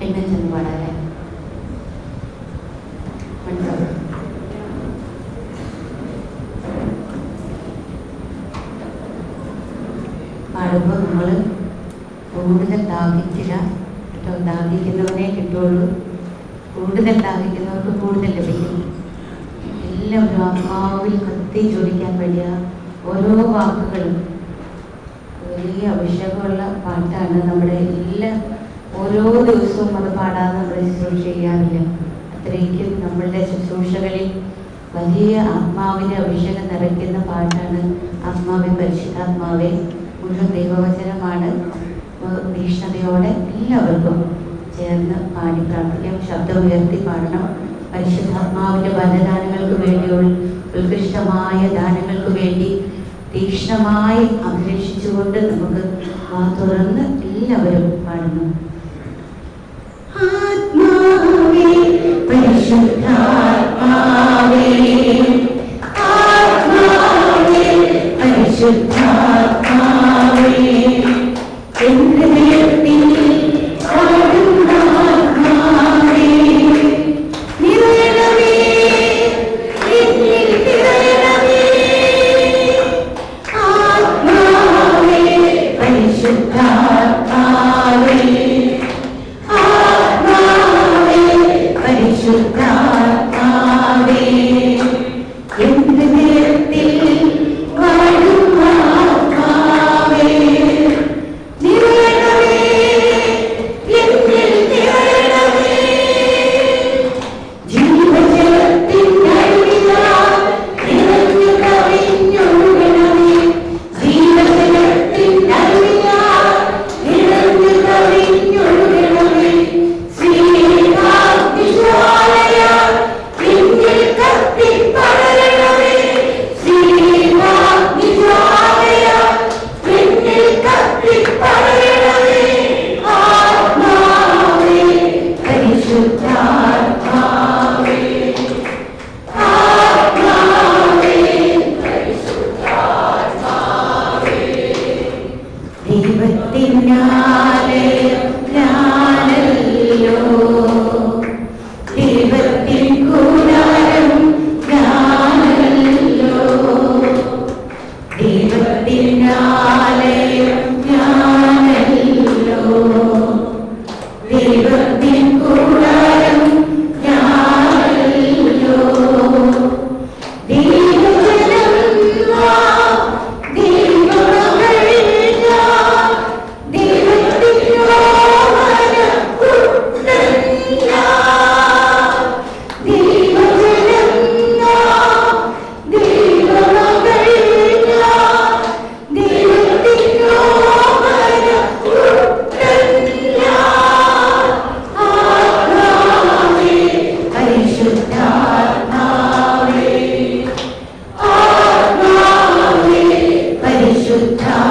പിന്നെ ചെന്ന് പാടാല്ലേ പാടുമ്പോൾ നമ്മൾ കൂടുതൽ ദാഹിക്കില്ല കേട്ടോ. ദാഹിക്കുന്നവനെ കിട്ടുള്ളൂ. കൂടുതൽ ദാഹിക്കുന്നവർക്ക് കൂടുതൽ ലഭിക്കും. എല്ലാവരും ആത്മാവിൽ കത്തി ചോദിക്കാൻ വേണ്ടിയ ഓരോ വാക്കുകളും വലിയ അഭിഷേകമുള്ള പാട്ടാണ്. നമ്മുടെ ഓരോ ദിവസവും അത് പാടാതെ നമ്മൾ ശുശ്രൂഷ ചെയ്യാറില്ല. അത്രയ്ക്കും നമ്മളുടെ ശുശ്രൂഷകളിൽ വലിയ ആത്മാവിൻ്റെ അഭിഷേകം നിറയ്ക്കുന്ന പാട്ടാണ് ആത്മാവെ പരിശുദ്ധാത്മാവെ. മുഴുവൻ ദൈവവചനമാണ്. തീഷ്ണതയോടെ എല്ലാവർക്കും ചേർന്ന് പാടി പ്രാർത്ഥിക്കാം. ശബ്ദം ഉയർത്തി പാടണം. പരിശുദ്ധാത്മാവിൻ്റെ വരദാനങ്ങൾക്ക് വേണ്ടിയുള്ള ഉത്കൃഷ്ടമായ ദാനങ്ങൾക്ക് വേണ്ടി തീക്ഷ്ണമായി അഭിലഷിച്ചുകൊണ്ട് നമുക്ക് തുറന്ന് എല്ലാവരും പാടുന്നു. ആത്മാവേ പരിശുദ്ധാത്മാവേ, ആത്മാവേ പരിശുദ്ധാത്മാവേ, എന്റെ ഹൃദയത്തിൽ പാടുന്ന ആത്മാവേ, നിറയണമേ എന്നിൽ നിറയണമേ. ആത്മാവേ പരിശുദ്ധാത്മാവേ, ആത്മാവേ പരിശുദ്ധാത്മാവേ, എന്റെ ഹൃദയത്തിൽ പാടുന്ന ആത്മാവേ, നിറയണമേ എന്നിൽ നിറയണമേ. ജീവജലത്തിൻ അരുവിയാൽ നിറഞ്ഞു കവിഞ്ഞൊഴുകണമേ, ജീവജലത്തിൻ അരുവിയാൽ നിറഞ്ഞു കവിഞ്ഞൊഴുകണമേ. ശ്രീകാന്തിജ്വാലയാൽ എന്നിൽ കത്തിപ്പടരണമേ, ശ്രീകാന്തിജ്വാലയാൽ എന്നിൽ കത്തിപ്പടരണമേ. ആത്മാവേ പരിശുദ്ധാത്മാവേ, ആത്മാവേ പരിശുദ്ധാത്മാവേ, ദൈവത്തിനാലയം ഞാനല്ലോ, ദൈവത്തിൻ കൂടാരം ഞാനല്ലോ, ദൈവത്തിനാലയം ഞാനല്ലോ, ദൈവത്തിൻ കൂടാരം ഞാനല്ലോ. ദൈവജനം നാം, ദൈവമകൾ ഞാൻ, ദൈവത്തിൻ രോമനപുത്രൻ ഞാൻ. ദൈവജനം നാം, ദൈവമകൾ ഞാൻ, ദൈവത്തിൻ രോമനപുത്രൻ ഞാൻ. ആത്മാവേ പരിശുദ്ധാത്മാവേ, ആത്മാവേ പരിശുദ്ധാത്മാവേ,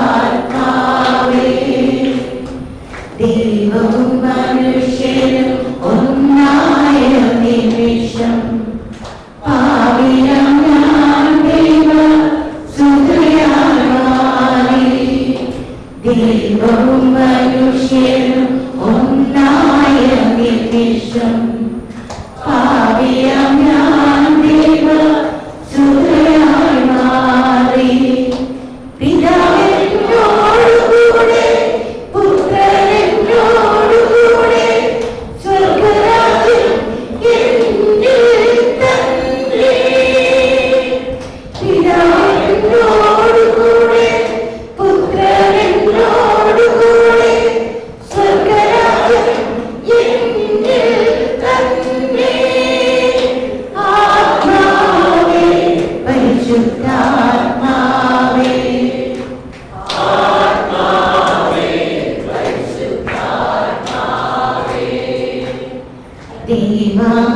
ദൈവവും മനുഷ്യനും ഒന്നായ നിമിഷം പാപിയാം ഞാൻ ദൈവ സുതയായി മാറി. ദൈവവും മനുഷ്യനും ഒന്നായ നിമിഷം പാപിയാം ഞാൻ ദൈവ സുതയായി മാറി. പിതാവിനോടുകൂടെ പുത്രനോടുകൂടെ സ്വർഗ്ഗരാജ്യം എന്നിൽ തന്നെ. പിതാവിനോടുകൂടെ പുത്രനോടുകൂടെ സ്വർഗ്ഗരാജ്യം എന്നിൽ തന്നെ. ആത്മാവേ പരിശുദ്ധാത്മാവേ,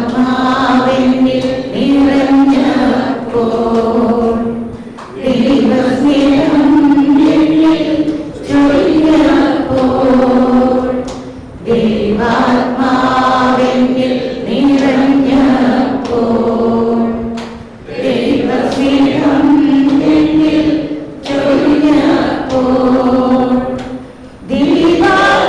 ദൈവാത്മാവെന്നിൽ നിറഞ്ഞപ്പോൾ, ദൈവസ്നേഹം എന്നിൽ ചൊരിഞ്ഞപ്പോൾ, ദൈവാത്മാവെന്നിൽ നിറഞ്ഞപ്പോൾ, ദൈവസ്നേഹം എന്നിൽ ചൊരിഞ്ഞപ്പോൾ, ദൈവാത്മാവെന്നിൽ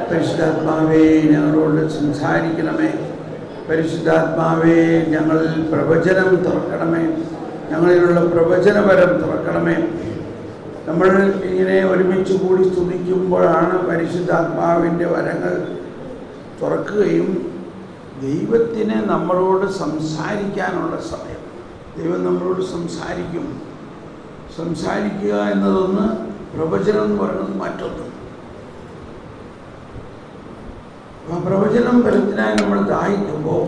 പരിശുദ്ധാത്മാവേ ഞങ്ങളോട് സംസാരിക്കണമേ. പരിശുദ്ധാത്മാവേ ഞങ്ങളിൽ പ്രവചനം തുറക്കണമേ. ഞങ്ങളിലുള്ള പ്രവചനപരം തുറക്കണമേ. നമ്മൾ ഇങ്ങനെ ഒരുമിച്ച് കൂടി സ്തുതിക്കുമ്പോഴാണ് പരിശുദ്ധാത്മാവിൻ്റെ വരങ്ങൾ തുറക്കുകയും ദൈവത്തിന് നമ്മളോട് സംസാരിക്കാനുള്ള സമയം. ദൈവം നമ്മളോട് സംസാരിക്കുക എന്നതൊന്ന്, പ്രവചനം എന്ന് പറയുന്നത് മറ്റൊന്ന്. ആ പ്രവചനം ഫലത്തിനായി നമ്മൾ ദാഹിക്കുമ്പോൾ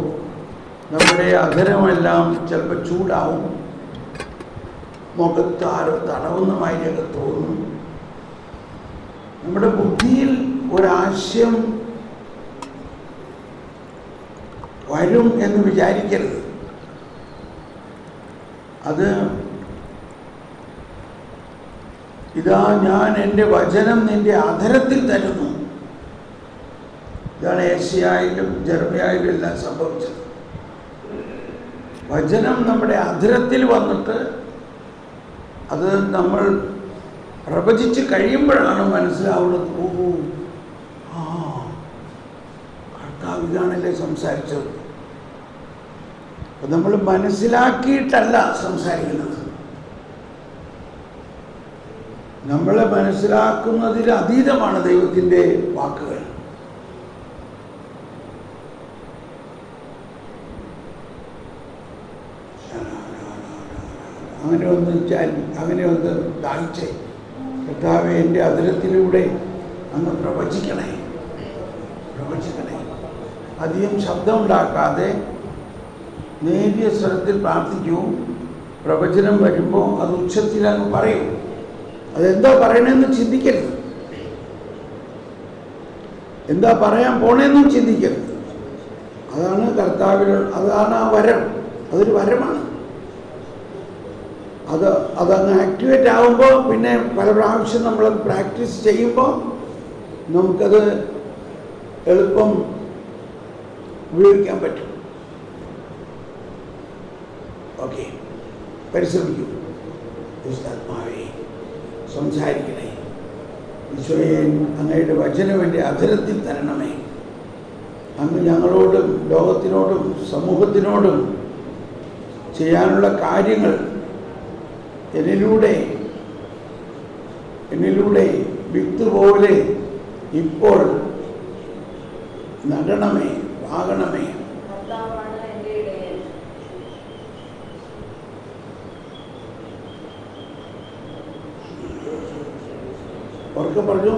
നമ്മുടെ അധരമെല്ലാം ചിലപ്പോൾ ചൂടാവും, മുഖത്ത് ആരോ തടവുന്നമായിരിയൊക്കെ തോന്നും. നമ്മുടെ ബുദ്ധിയിൽ ഒരാശയം വരും എന്ന് വിചാരിക്കരുത്. അത് ഇതാ ഞാൻ എൻ്റെ വചനം നിൻ്റെ അധരത്തിൽ തരുന്നു. ഇതാണ് ഏഷ്യായിലും ജെറമ്യായിലും എല്ലാം സംഭവിച്ചത്. വചനം നമ്മുടെ അധരത്തിൽ വന്നിട്ട് അത് നമ്മൾ പ്രവചിച്ച് കഴിയുമ്പോഴാണ് മനസ്സിലാവുന്നത്, കർത്താവ് ഇതാണല്ലേ സംസാരിച്ചത്. അപ്പം നമ്മൾ മനസ്സിലാക്കിയിട്ടല്ല സംസാരിക്കുന്നത്. നമ്മളെ മനസ്സിലാക്കുന്നതിൽ അതീതമാണ് ദൈവത്തിൻ്റെ വാക്കുകൾ. അങ്ങനെ ഒന്ന് ദാഹിച്ചേ, കർത്താവേ എൻ്റെ അധരത്തിലൂടെ അങ്ങ് പ്രവചിക്കണേ. അധികം ശബ്ദമുണ്ടാക്കാതെ നേരിയ സ്വരത്തിൽ പ്രാർത്ഥിക്കൂ. പ്രവചനം വരുമ്പോൾ അത് ഉച്ചത്തിൽ അങ്ങ് പറയൂ. അതെന്താ പറയണമെന്ന് ചിന്തിക്കരുത്, എന്താ പറയാൻ പോണേന്നും ചിന്തിക്കരുത്. അതാണ് അതാണ് ആ വരം. അതൊരു വരമാണ്. അതങ്ങ് ആക്ടിവേറ്റ് ആകുമ്പോൾ പിന്നെ പല പ്രാവശ്യം നമ്മൾ പ്രാക്ടീസ് ചെയ്യുമ്പോൾ നമുക്കത് എളുപ്പം ഉപയോഗിക്കാൻ പറ്റും. ഓക്കെ, പരിശ്രമിക്കൂ. പരിശുദ്ധാത്മാവേ സംസാരിക്കണേ. ഈശോയെ അങ്ങയുടെ വചനം എൻ്റെ അധരത്തിൽ തരണമേ. അങ്ങ് ഞങ്ങളോടും ലോകത്തിനോടും സമൂഹത്തിനോടും ചെയ്യാനുള്ള കാര്യങ്ങൾ എന്നിലൂടെ വിത്ത് പോലെ ഇപ്പോൾ നടണമേ, ആകണമേ. ഉറക്കെ പറഞ്ഞു.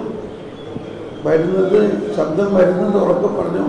ശബ്ദം വരുന്നത് ഉറക്കെ പറഞ്ഞു.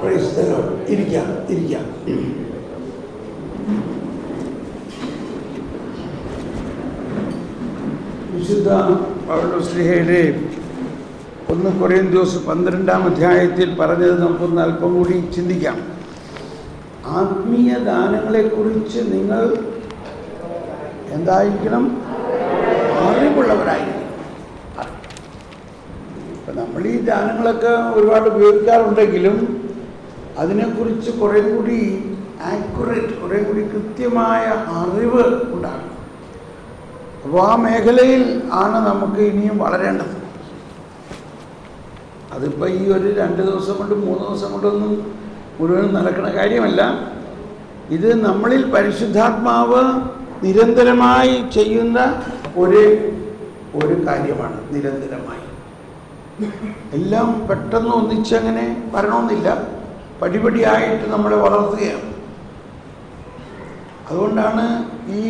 Praise the Lord. ഇരിക്കാം. വിശുദ്ധ പൗലോസ്ലീഹയുടെ 1 കൊരിന്ത്യർ 12-ാം അധ്യായത്തിൽ പറഞ്ഞത് നമുക്കൊന്ന് അല്പം കൂടി ചിന്തിക്കാം. ആത്മീയ ദാനങ്ങളെക്കുറിച്ച് നിങ്ങൾ എന്തായിരിക്കണം? അറിവുള്ളവരായിരിക്കണം. ഇപ്പം നമ്മൾ ഈ ദാനങ്ങളൊക്കെ ഒരുപാട് ഉപയോഗിക്കാറുണ്ടെങ്കിലും അതിനെക്കുറിച്ച് കുറേ കൂടി ആക്യുറേറ്റ്, കുറേ കൂടി കൃത്യമായ അറിവ് ഉണ്ടാകണം. അപ്പോൾ ആ മേഖലയിൽ ആണ് നമുക്ക് ഇനിയും വളരേണ്ടത്. അതിപ്പോൾ ഈ ഒരു 2 ദിവസം കൊണ്ട് 3 ദിവസം കൊണ്ടൊന്നും മുഴുവനും നടക്കുന്ന കാര്യമല്ല. ഇത് നമ്മളിൽ പരിശുദ്ധാത്മാവ് നിരന്തരമായി ചെയ്യുന്ന ഒരു കാര്യമാണ്. നിരന്തരമായി എല്ലാം പെട്ടെന്ന് ഒന്നിച്ചങ്ങനെ വരണമെന്നില്ല, പടിപടിയായിട്ട് നമ്മളെ വളർത്തുകയാണ്. അതുകൊണ്ടാണ് ഈ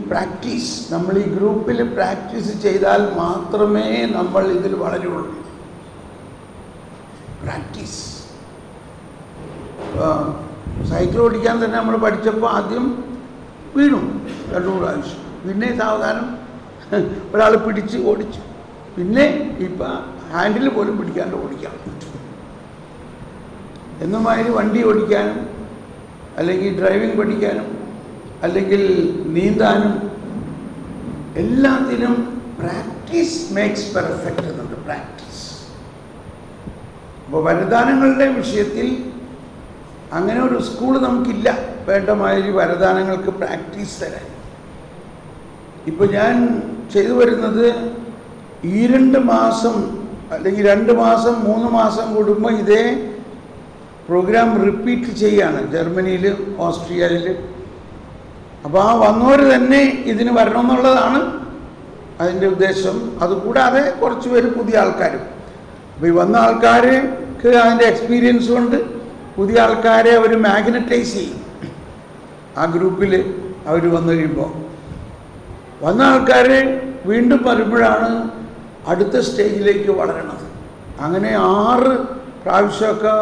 പ്രാക്ടീസ്, നമ്മൾ ഈ ഗ്രൂപ്പിൽ പ്രാക്ടീസ് ചെയ്താൽ മാത്രമേ നമ്മൾ ഇതിൽ വളരുള്ളൂ. പ്രാക്ടീസ്. സൈക്കിൾ ഓടിക്കാൻ തന്നെ നമ്മൾ പഠിച്ചപ്പോൾ ആദ്യം വീണു 2 പ്രാവശ്യം, പിന്നെ സാവധാനം ഒരാൾ പിടിച്ച് ഓടിച്ചു, പിന്നെ ഇപ്പം ഹാൻഡിൽ പോലും പിടിക്കാണ്ട് ഓടിക്കാം. എന്നുമാതിരി വണ്ടി ഓടിക്കാനും അല്ലെങ്കിൽ ഡ്രൈവിംഗ് പഠിക്കാനും അല്ലെങ്കിൽ നീന്താനും എല്ലാത്തിനും പ്രാക്ടീസ് മേക്സ് പെർഫെക്റ്റ് എന്നുണ്ട്. പ്രാക്ടീസ്. അപ്പോൾ വരദാനങ്ങളുടെ വിഷയത്തിൽ അങ്ങനെ ഒരു സ്കൂൾ നമുക്കില്ല. വേണ്ട മാതിരി വരദാനങ്ങൾക്ക് പ്രാക്ടീസ് തരാൻ. ഇപ്പോൾ ഞാൻ ചെയ്തു വരുന്നത് ഈ 2 മാസം അല്ലെങ്കിൽ 2 മാസം 3 മാസം കൂടുമ്പോൾ ഇതേ പ്രോഗ്രാം റിപ്പീറ്റ് ചെയ്യാണ്. ജർമ്മനിയിൽ, ഓസ്ട്രിയയിൽ. അപ്പോൾ ആ വന്നവർ തന്നെ ഇതിന് വരണമെന്നുള്ളതാണ് അതിൻ്റെ ഉദ്ദേശം. അതുകൂടാതെ കുറച്ച് പേര് പുതിയ ആൾക്കാരും. അപ്പോൾ ഈ വന്ന ആൾക്കാർക്ക് അതിൻ്റെ എക്സ്പീരിയൻസ് കൊണ്ട് പുതിയ ആൾക്കാരെ അവർ മാഗ്നറ്റൈസ് ചെയ്യും. ആ ഗ്രൂപ്പിൽ അവർ വന്നു കഴിയുമ്പോൾ വന്ന ആൾക്കാർ വീണ്ടും വരുമ്പോഴാണ് അടുത്ത സ്റ്റേജിലേക്ക് വളരണത്. അങ്ങനെ 6 പ്രാവശ്യമൊക്കെ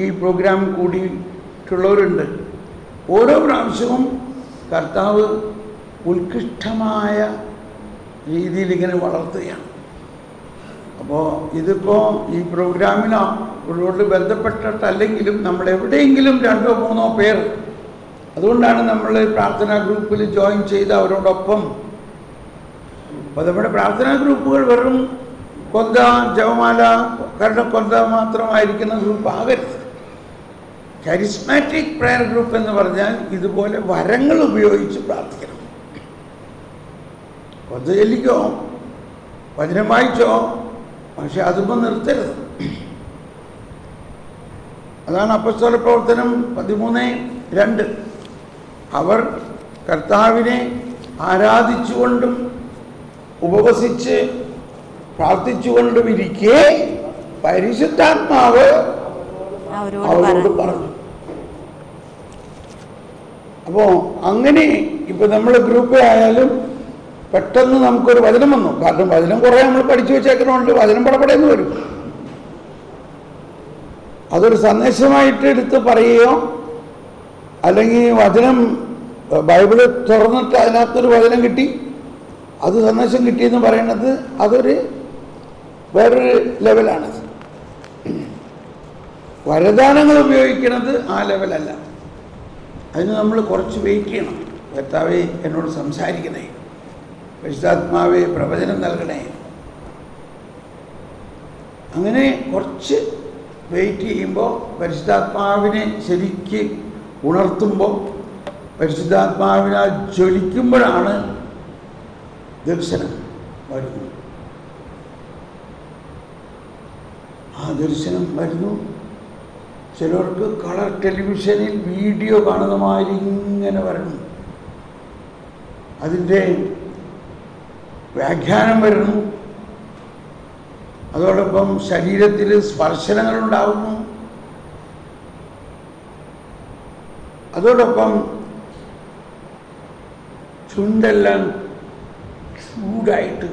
ഈ പ്രോഗ്രാം കൂടിയിട്ടുള്ളവരുണ്ട്. ഓരോ പ്രാവശ്യവും കർത്താവ് ഉത്കൃഷ്ടമായ രീതിയിൽ ഇങ്ങനെ വളർത്തുകയാണ്. അപ്പോൾ ഇതിപ്പോൾ ഈ പ്രോഗ്രാമിനോട് ബന്ധപ്പെട്ടിട്ടല്ലെങ്കിലും നമ്മൾ എവിടെയെങ്കിലും 2 or 3 പേർ, അതുകൊണ്ടാണ് നമ്മൾ പ്രാർത്ഥനാ ഗ്രൂപ്പിൽ ജോയിൻ ചെയ്ത് അവരോടൊപ്പം. അപ്പോൾ നമ്മുടെ പ്രാർത്ഥനാ ഗ്രൂപ്പുകൾ വെറും കൊന്ത, ജപമാല, കരുണക്കൊന്ത മാത്രമായിരിക്കുന്ന ഗ്രൂപ്പ് ആകരുത്. കരിസ്മാറ്റിക് പ്രയർ ഗ്രൂപ്പ് എന്ന് പറഞ്ഞാൽ ഇതുപോലെ വരങ്ങൾ ഉപയോഗിച്ച് പ്രാർത്ഥിക്കണം. കൊന്ത ചൊല്ലിക്കോ, വചനം വായിച്ചോ, പക്ഷെ അതിപ്പോൾ നിർത്തരുത്. അതാണ് അപ്പസ്തോല പ്രവർത്തനം 13:2. അവർ കർത്താവിനെ ആരാധിച്ചുകൊണ്ടും ഉപവസിച്ച് പ്രാർത്ഥിച്ചുകൊണ്ടും ഇരിക്കെ പരിശുദ്ധാത്മാവ് അവരോട് പറഞ്ഞു. അപ്പോൾ അങ്ങനെ ഇപ്പോൾ നമ്മൾ ഗ്രൂപ്പ് ആയാലും പെട്ടെന്ന് നമുക്കൊരു വചനം വന്നു. കാരണം വചനം കുറേ നമ്മൾ പഠിച്ചു വെച്ചേക്കണോണ്ട് വചനം പടപടയെന്ന് വരും. അതൊരു സന്ദേശമായിട്ട് എടുത്ത് പറയുകയോ അല്ലെങ്കിൽ വചനം ബൈബിള് തുറന്നിട്ട് അതിനകത്തൊരു വചനം കിട്ടി, അത് സന്ദേശം കിട്ടിയെന്ന് പറയുന്നത് അതൊരു വേറൊരു ലെവലാണത്. വരദാനങ്ങൾ ഉപയോഗിക്കുന്നത് ആ ലെവലല്ല. അതിന് നമ്മൾ കുറച്ച് വെയിറ്റ് ചെയ്യണം. കർത്താവേ എന്നോട് സംസാരിക്കണേ, പരിശുദ്ധാത്മാവേ പ്രവചനം നൽകണേ. അങ്ങനെ കുറച്ച് വെയിറ്റ് ചെയ്യുമ്പോൾ പരിശുദ്ധാത്മാവിനെ ശരിക്ക് ഉണർത്തുമ്പോൾ, പരിശുദ്ധാത്മാവിനാൽ ജ്വലിക്കുമ്പോഴാണ് ദർശനം വരുന്നു. ആ ദർശനം വരുന്നു. ചിലർക്ക് കളർ ടെലിവിഷനിൽ വീഡിയോ കാണുന്ന മാതിരി ഇങ്ങനെ വരണം. അതിൻ്റെ വ്യാഖ്യാനം വരുന്നു. അതോടൊപ്പം ശരീരത്തിൽ സ്പർശനങ്ങളുണ്ടാകുന്നു. അതോടൊപ്പം ചുണ്ടെല്ലാം ചൂടായിട്ട്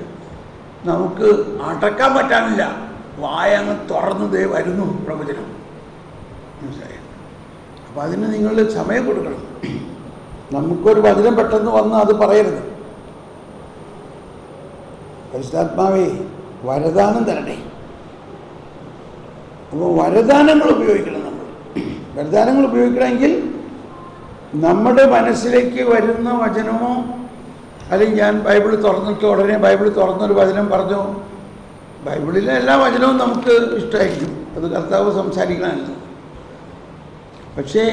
നമുക്ക് അടക്കാൻ പറ്റാനില്ല. വായ അങ്ങ് തുറന്നതേ വരുന്നു പ്രവചനം. മനസ്സിലായോ? അപ്പം അതിന് നിങ്ങൾ സമയം കൊടുക്കണം. നമുക്കൊരു വചനം പെട്ടെന്ന് വന്ന് അത് പറയരുത്. പരിശുദ്ധാത്മാവേ വരദാനം തരണേ. അപ്പോൾ വരദാനങ്ങൾ ഉപയോഗിക്കണം. നമ്മൾ വരദാനങ്ങൾ ഉപയോഗിക്കണമെങ്കിൽ നമ്മുടെ മനസ്സിലേക്ക് വരുന്ന വചനമോ, അല്ലെങ്കിൽ ഞാൻ ബൈബിൾ തുറന്നിട്ട് ഉടനെ ബൈബിൾ തുറന്നൊരു വചനം പറഞ്ഞു, ബൈബിളിലെ എല്ലാ വചനവും നമുക്ക് ഇഷ്ടമായിരിക്കും, അത് കർത്താവ് സംസാരിക്കണമല്ലോ. പക്ഷേ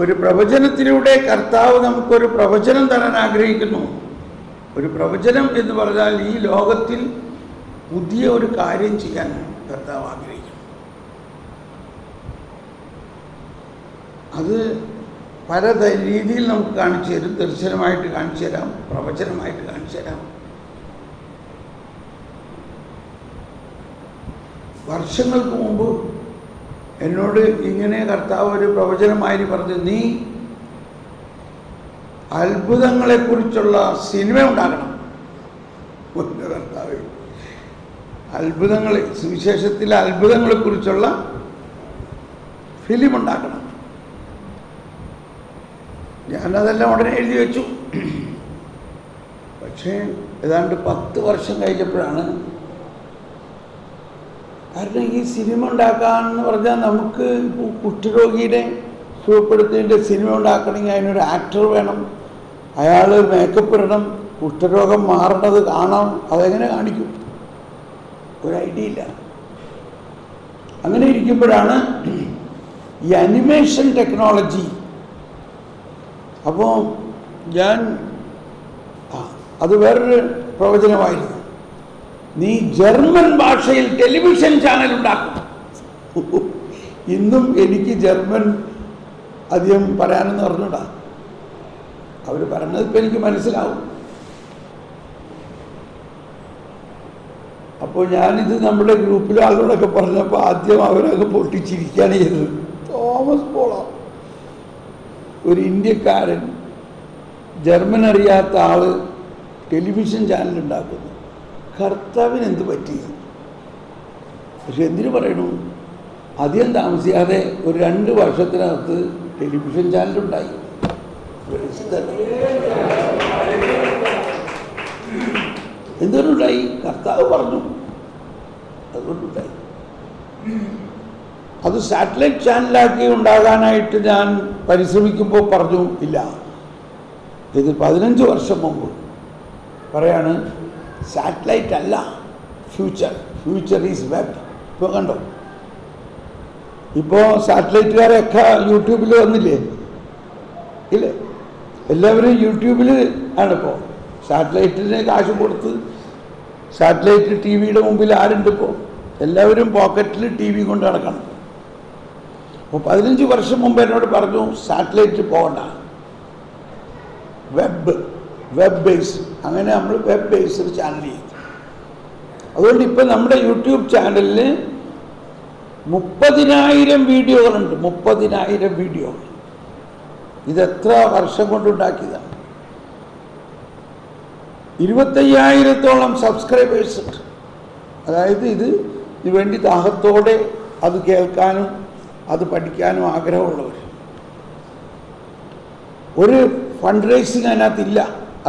ഒരു പ്രവചനത്തിലൂടെ കർത്താവ് നമുക്കൊരു പ്രവചനം തരാൻ ആഗ്രഹിക്കുന്നു. ഒരു പ്രവചനം എന്ന് പറഞ്ഞാൽ ഈ ലോകത്തിൽ പുതിയ ഒരു കാര്യം ചെയ്യാൻ കർത്താവ് ആഗ്രഹിക്കുന്നു. അത് പല രീതിയിൽ നമുക്ക് കാണിച്ചു തരും. ദർശനമായിട്ട് കാണിച്ചു തരാം, പ്രവചനമായിട്ട് കാണിച്ചു തരാം. വർഷങ്ങൾക്ക് മുമ്പ് എന്നോട് ഇങ്ങനെ കർത്താവ് ഒരു പ്രവചനമായി പറഞ്ഞു, നീ അത്ഭുതങ്ങളെക്കുറിച്ചുള്ള സിനിമ ഉണ്ടാക്കണം. കർത്താവ് അത്ഭുതങ്ങൾ, സുവിശേഷത്തിലെ അത്ഭുതങ്ങളെക്കുറിച്ചുള്ള ഫിലിം ഉണ്ടാക്കണം. ഞാനതെല്ലാം ഉടനെ എഴുതി വെച്ചു. പക്ഷേ ഏതാണ്ട് 10 വർഷം കഴിഞ്ഞപ്പോഴാണ്, കാരണം ഈ സിനിമ ഉണ്ടാക്കാമെന്ന് പറഞ്ഞാൽ നമുക്ക് കുഷ്ഠരോഗിയുടെ സുഖപ്പെടുത്തിയതിൻ്റെ സിനിമ ഉണ്ടാക്കണമെങ്കിൽ അതിനൊരു ആക്ടർ വേണം, അയാൾ മേക്കപ്പ് ഇടണം, കുഷ്ഠരോഗം മാറണത് കാണാം, അതെങ്ങനെ കാണിക്കും? ഒരു ഐഡിയ ഇല്ല. അങ്ങനെ ഇരിക്കുമ്പോഴാണ് ഈ അനിമേഷൻ ടെക്നോളജി. അപ്പോൾ ഞാൻ അത് വേറൊരു പ്രവചനമായിരുന്നു, നീ ജർമ്മൻ ഭാഷയിൽ ടെലിവിഷൻ ചാനൽ ഉണ്ടാക്കും. ഇന്നും എനിക്ക് ജർമ്മൻ അധികം പറയാനെന്ന് പറഞ്ഞൂടാ. അവർ പറഞ്ഞത് ഇപ്പം എനിക്ക് മനസ്സിലാവും. അപ്പോൾ ഞാനിത് നമ്മുടെ ഗ്രൂപ്പിലെ ആളുകളൊക്കെ പറഞ്ഞപ്പോൾ ആദ്യം അവരൊക്കെ പൊട്ടിച്ചിരിക്കുകയാണ് ചെയ്തത്. തോമസ് പോള, ഒരു ഇന്ത്യക്കാരൻ, ജർമ്മൻ അറിയാത്ത ആള് ടെലിവിഷൻ ചാനൽ ഉണ്ടാക്കുന്നു. കർത്താവിന് എന്ത് പറ്റി? പക്ഷെ എന്തിനു പറയണു? അധികം താമസിയാതെ ഒരു 2 വർഷത്തിനകത്ത് ടെലിവിഷൻ ചാനലുണ്ടായി. എന്തുകൊണ്ടുണ്ടായി? കർത്താവ് പറഞ്ഞു, അതുകൊണ്ടുണ്ടായി. അത് സാറ്റലൈറ്റ് ചാനലാക്കി ഉണ്ടാകാനായിട്ട് ഞാൻ പരിശ്രമിക്കുമ്പോൾ പറഞ്ഞു, ഇല്ല, ഇത് 15 വർഷം മുമ്പ് പറയാണ്, സാറ്റലൈറ്റ് അല്ല ഫ്യൂച്ചർ, ഫ്യൂച്ചർ ഈസ് വെബ്. ഇപ്പോൾ കണ്ടോ, ഇപ്പോൾ സാറ്റലൈറ്റുകാരൊക്കെ യൂട്യൂബിൽ വന്നില്ലേ? ഇല്ലേ? എല്ലാവരും യൂട്യൂബിൽ ആണിപ്പോൾ. സാറ്റലൈറ്റിന് കാശ് കൊടുത്ത് സാറ്റലൈറ്റ് ടി വിയുടെ മുമ്പിൽ ആരുണ്ട് ഇപ്പോൾ? എല്ലാവരും പോക്കറ്റിൽ ടി വി കൊണ്ട് നടക്കണം. അപ്പോൾ 15 വർഷം മുമ്പ് എന്നോട് പറഞ്ഞു, സാറ്റലൈറ്റ് പോകണ്ട, വെബ് ബേസ്. അങ്ങനെ നമ്മൾ വെബ് ബേസ്ഡ് ചാനൽ ചെയ്തു. അതുകൊണ്ട് ഇപ്പം നമ്മുടെ യൂട്യൂബ് ചാനലിൽ 30,000 വീഡിയോകളുണ്ട്. 30,000 വീഡിയോകൾ. ഇതെത്ര വർഷം കൊണ്ടുണ്ടാക്കിയതാണ്. 25,000-ഓളം സബ്സ്ക്രൈബേഴ്സ് ഉണ്ട്. അതായത് ഇതിന് വേണ്ടി ദാഹത്തോടെ അത് കേൾക്കാനും അത് പഠിക്കാനും ആഗ്രഹമുള്ളവർ. ഒരു ഫണ്ട് റേസിങ് അതിനകത്തില്ല.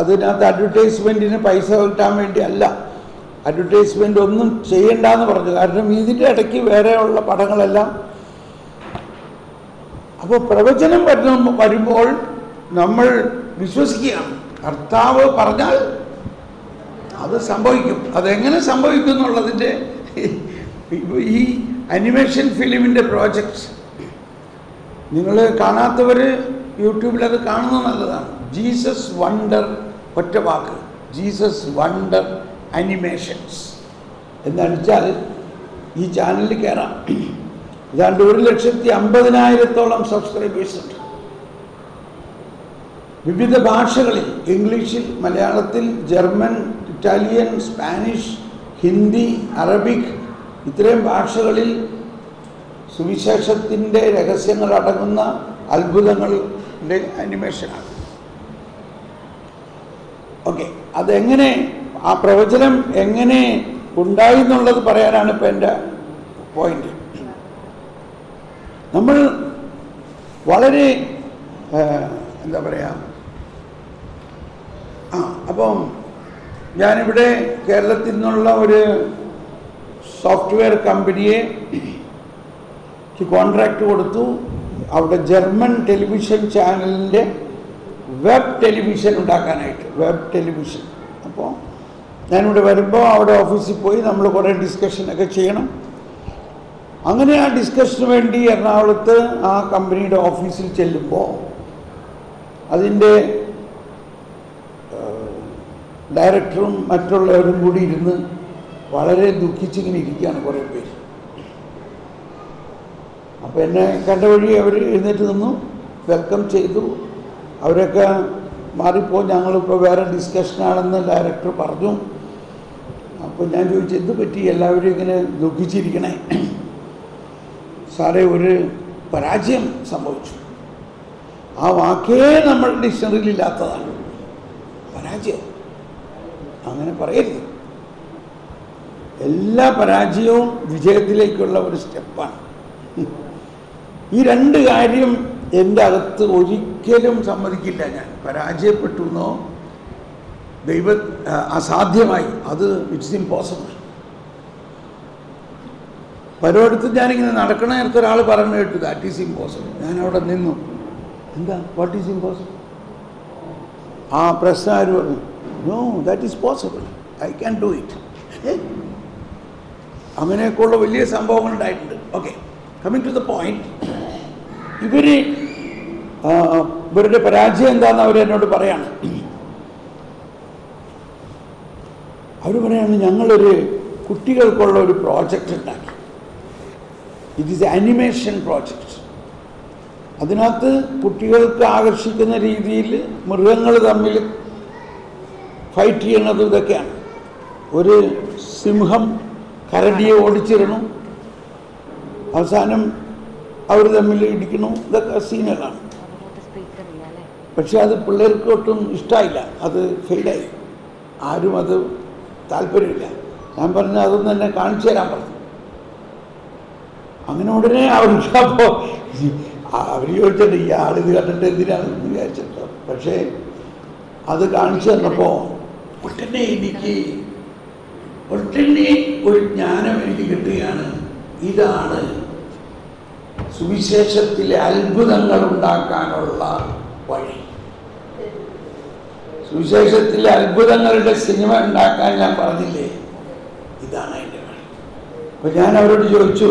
അതിനകത്ത് അഡ്വർടൈസ്മെൻറ്റിന് പൈസ കിട്ടാൻ വേണ്ടി അല്ല. അഡ്വർടൈസ്മെൻ്റ് ഒന്നും ചെയ്യണ്ടെന്ന് പറഞ്ഞു. കാരണം ഇതിൻ്റെ ഇടയ്ക്ക് വേറെയുള്ള പടങ്ങളെല്ലാം. അപ്പോൾ പ്രവചനം വരുമ്പോൾ നമ്മൾ വിശ്വസിക്കുകയാണ്. കർത്താവ് പറഞ്ഞാൽ അത് സംഭവിക്കും. അതെങ്ങനെ സംഭവിക്കും എന്നുള്ളതിൻ്റെ ഈ അനിമേഷൻ ഫിലിമിൻ്റെ പ്രോജക്ട്സ് നിങ്ങൾ കാണാത്തവർ യൂട്യൂബിലത് കാണുന്നത് നല്ലതാണ്. ജീസസ് വണ്ടർ, ഒറ്റ വാക്ക്, ജീസസ് വണ്ടർ അനിമേഷൻസ് എന്നടിച്ചാൽ ഈ ചാനലിൽ കയറാം. ഏതാണ്ട് 1,50,000-ഓളം സബ്സ്ക്രൈബേഴ്സ് ഉണ്ട്. വിവിധ ഭാഷകളിൽ, ഇംഗ്ലീഷിൽ, മലയാളത്തിൽ, German, Italian, Spanish, Hindi, Arabic, ഇത്രയും ഭാഷകളിൽ സുവിശേഷത്തിൻ്റെ രഹസ്യങ്ങൾ അടങ്ങുന്ന അത്ഭുതങ്ങളുടെ അനിമേഷനാണ്. ഓക്കെ, അതെങ്ങനെ, ആ പ്രവചനം എങ്ങനെ ഉണ്ടായി എന്നുള്ളത് പറയാനാണ് ഇപ്പം എൻ്റെ പോയിന്റ്. നമ്മൾ വളരെ എന്താ പറയുക, അപ്പം ഞാനിവിടെ കേരളത്തിൽ നിന്നുള്ള ഒരു സോഫ്റ്റ്വെയർ കമ്പനിയെ കോൺട്രാക്റ്റ് കൊടുത്തു. അവിടെ ജർമ്മൻ ടെലിവിഷൻ ചാനലിൻ്റെ വെബ് ടെലിവിഷൻ ഉണ്ടാക്കാനായിട്ട്, വെബ് ടെലിവിഷൻ. അപ്പോൾ ഞാനിവിടെ വരുമ്പോൾ അവിടെ ഓഫീസിൽ പോയി നമ്മൾ കുറേ ഡിസ്കഷനൊക്കെ ചെയ്യണം. അങ്ങനെ ആ ഡിസ്കഷന് വേണ്ടി എറണാകുളത്ത് ആ കമ്പനിയുടെ ഓഫീസിൽ ചെല്ലുമ്പോൾ അതിൻ്റെ ഡയറക്ടറും മറ്റുള്ളവരും കൂടി ഇരുന്ന് വളരെ ദുഃഖിച്ചിങ്ങനെ ഇരിക്കുകയാണ് കുറേ പേര്. അപ്പോൾ എന്നെ കണ്ട വഴി അവർ എഴുന്നേറ്റ് നിന്നു, വെൽക്കം ചെയ്തു. അവരൊക്കെ മാറിപ്പോൾ ഞങ്ങളിപ്പോൾ വേറെ ഡിസ്കഷനാണെന്ന് ഡയറക്ടർ പറഞ്ഞു. അപ്പോൾ ഞാൻ ചോദിച്ചു, എന്ത് പറ്റി എല്ലാവരും ഇങ്ങനെ ദുഃഖിച്ചിരിക്കണേ? സാറേ, ഒരു പരാജയം സംഭവിച്ചു. ആ വാക്കേ നമ്മുടെ ഡിക്ഷണറിയിൽ ഇല്ലാത്തതാണ്, പരാജയം. അങ്ങനെ പറയരുത്. എല്ലാ പരാജയവും വിജയത്തിലേക്കുള്ള ഒരു സ്റ്റെപ്പാണ്. ഈ രണ്ട് കാര്യം എൻ്റെ അകത്ത് ഒരിക്കലും സമ്മതിക്കില്ല. ഞാൻ പരാജയപ്പെട്ടു എന്നോ അസാധ്യമായി, അത് ഇറ്റ്സ് ഇമ്പോസിബിൾ. പലയിടത്തും ഞാനിങ്ങനെ നടക്കണ നേരത്തെ ഒരാൾ പറഞ്ഞു കേട്ടു, ദാറ്റ് ഈസ് ഇമ്പോസിബിൾ. ഞാൻ അവിടെ നിന്നു, എന്താ വാട്ട് ഈസ് ഇമ്പോസിബിൾ? ആ പ്രശ്നക്കാർ പറഞ്ഞു, no that is possible, I can do it. അങ്ങനെയൊക്കെയുള്ള വലിയ സംഭവങ്ങൾ ഉണ്ടായിട്ടുണ്ട്. Okay, coming to the point, ഇവരുടെ പരാജയം എന്താണെന്ന് അവരെന്നോട് പറയാണ്. അവർ പറയാണ്, ഞങ്ങളൊരു കുട്ടികൾക്കുള്ള ഒരു പ്രോജക്റ്റ് ഉണ്ടാക്കി. It is animation project. അതിനകത്ത് കുട്ടികൾക്ക് ആകർഷിക്കുന്ന രീതിയിൽ മൃഗങ്ങൾ തമ്മിൽ ഫൈറ്റ് ചെയ്യണത് ഇതൊക്കെയാണ്. ഒരു സിംഹം കരടിയെ ഓടിച്ചിടണം, അവസാനം അവർ തമ്മിൽ ഇടിക്കണം, ഇതൊക്കെ സീനുകളാണ്. പക്ഷെ അത് പിള്ളേർക്ക് ഒട്ടും ഇഷ്ടമായില്ല, അത് ഫെയിലായി. ആരും അത് താല്പര്യമില്ല. ഞാൻ പറഞ്ഞു, അതൊന്നും എന്നെ കാണിച്ചു തരാൻ പറഞ്ഞു. അങ്ങനെ ഉടനെ അവർക്ക് അപ്പോൾ അവർ ചോദിച്ചിട്ട് ഈ ആളിത് കണ്ടിട്ട് എന്തിനാണെന്ന് വിചാരിച്ചിട്ടോ. പക്ഷേ അത് കാണിച്ചു തന്നപ്പോൾ ഉടനെ എനിക്ക് ഒരു ജ്ഞാനം എനിക്ക് കിട്ടുകയാണ്. ഇതാണ് സുവിശേഷത്തിലെ അത്ഭുതങ്ങൾ ഉണ്ടാക്കാനുള്ള വഴി. സുവിശേഷത്തിലെ അത്ഭുതങ്ങളുടെ സിനിമ ഉണ്ടാക്കാൻ ഞാൻ പറഞ്ഞില്ലേ, ഇതാണ് അതിൻ്റെ വഴി. അപ്പോൾ ഞാൻ അവരോട് ചോദിച്ചു,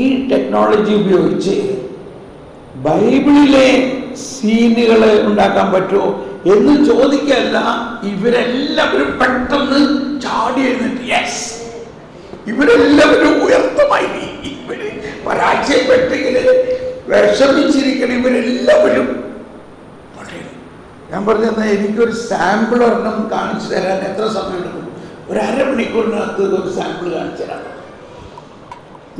ഈ ടെക്നോളജി ഉപയോഗിച്ച് ബൈബിളിലെ സീനുകൾ ഉണ്ടാക്കാൻ പറ്റുമോ എന്ന് ചോദിക്കല്ല, ഇവരെല്ലാവരും പെട്ടെന്ന് ചാടി എഴുന്നിട്ട് യെസ്, ഇവരെല്ലാവരും ഉയർത്തമായി, ഇവര് പരാജയപ്പെട്ടെങ്കിൽ വിഷമിച്ചിരിക്കണം ഇവരെല്ലാവരും. ഞാൻ പറഞ്ഞാൽ എനിക്കൊരു സാമ്പിൾ ഒരെണ്ണം കാണിച്ചു തരാൻ എത്ര സമയം എടുക്കും? ഒരു അരമണിക്കൂറിനകത്ത് ഒരു സാമ്പിൾ കാണിച്ചു തരാം.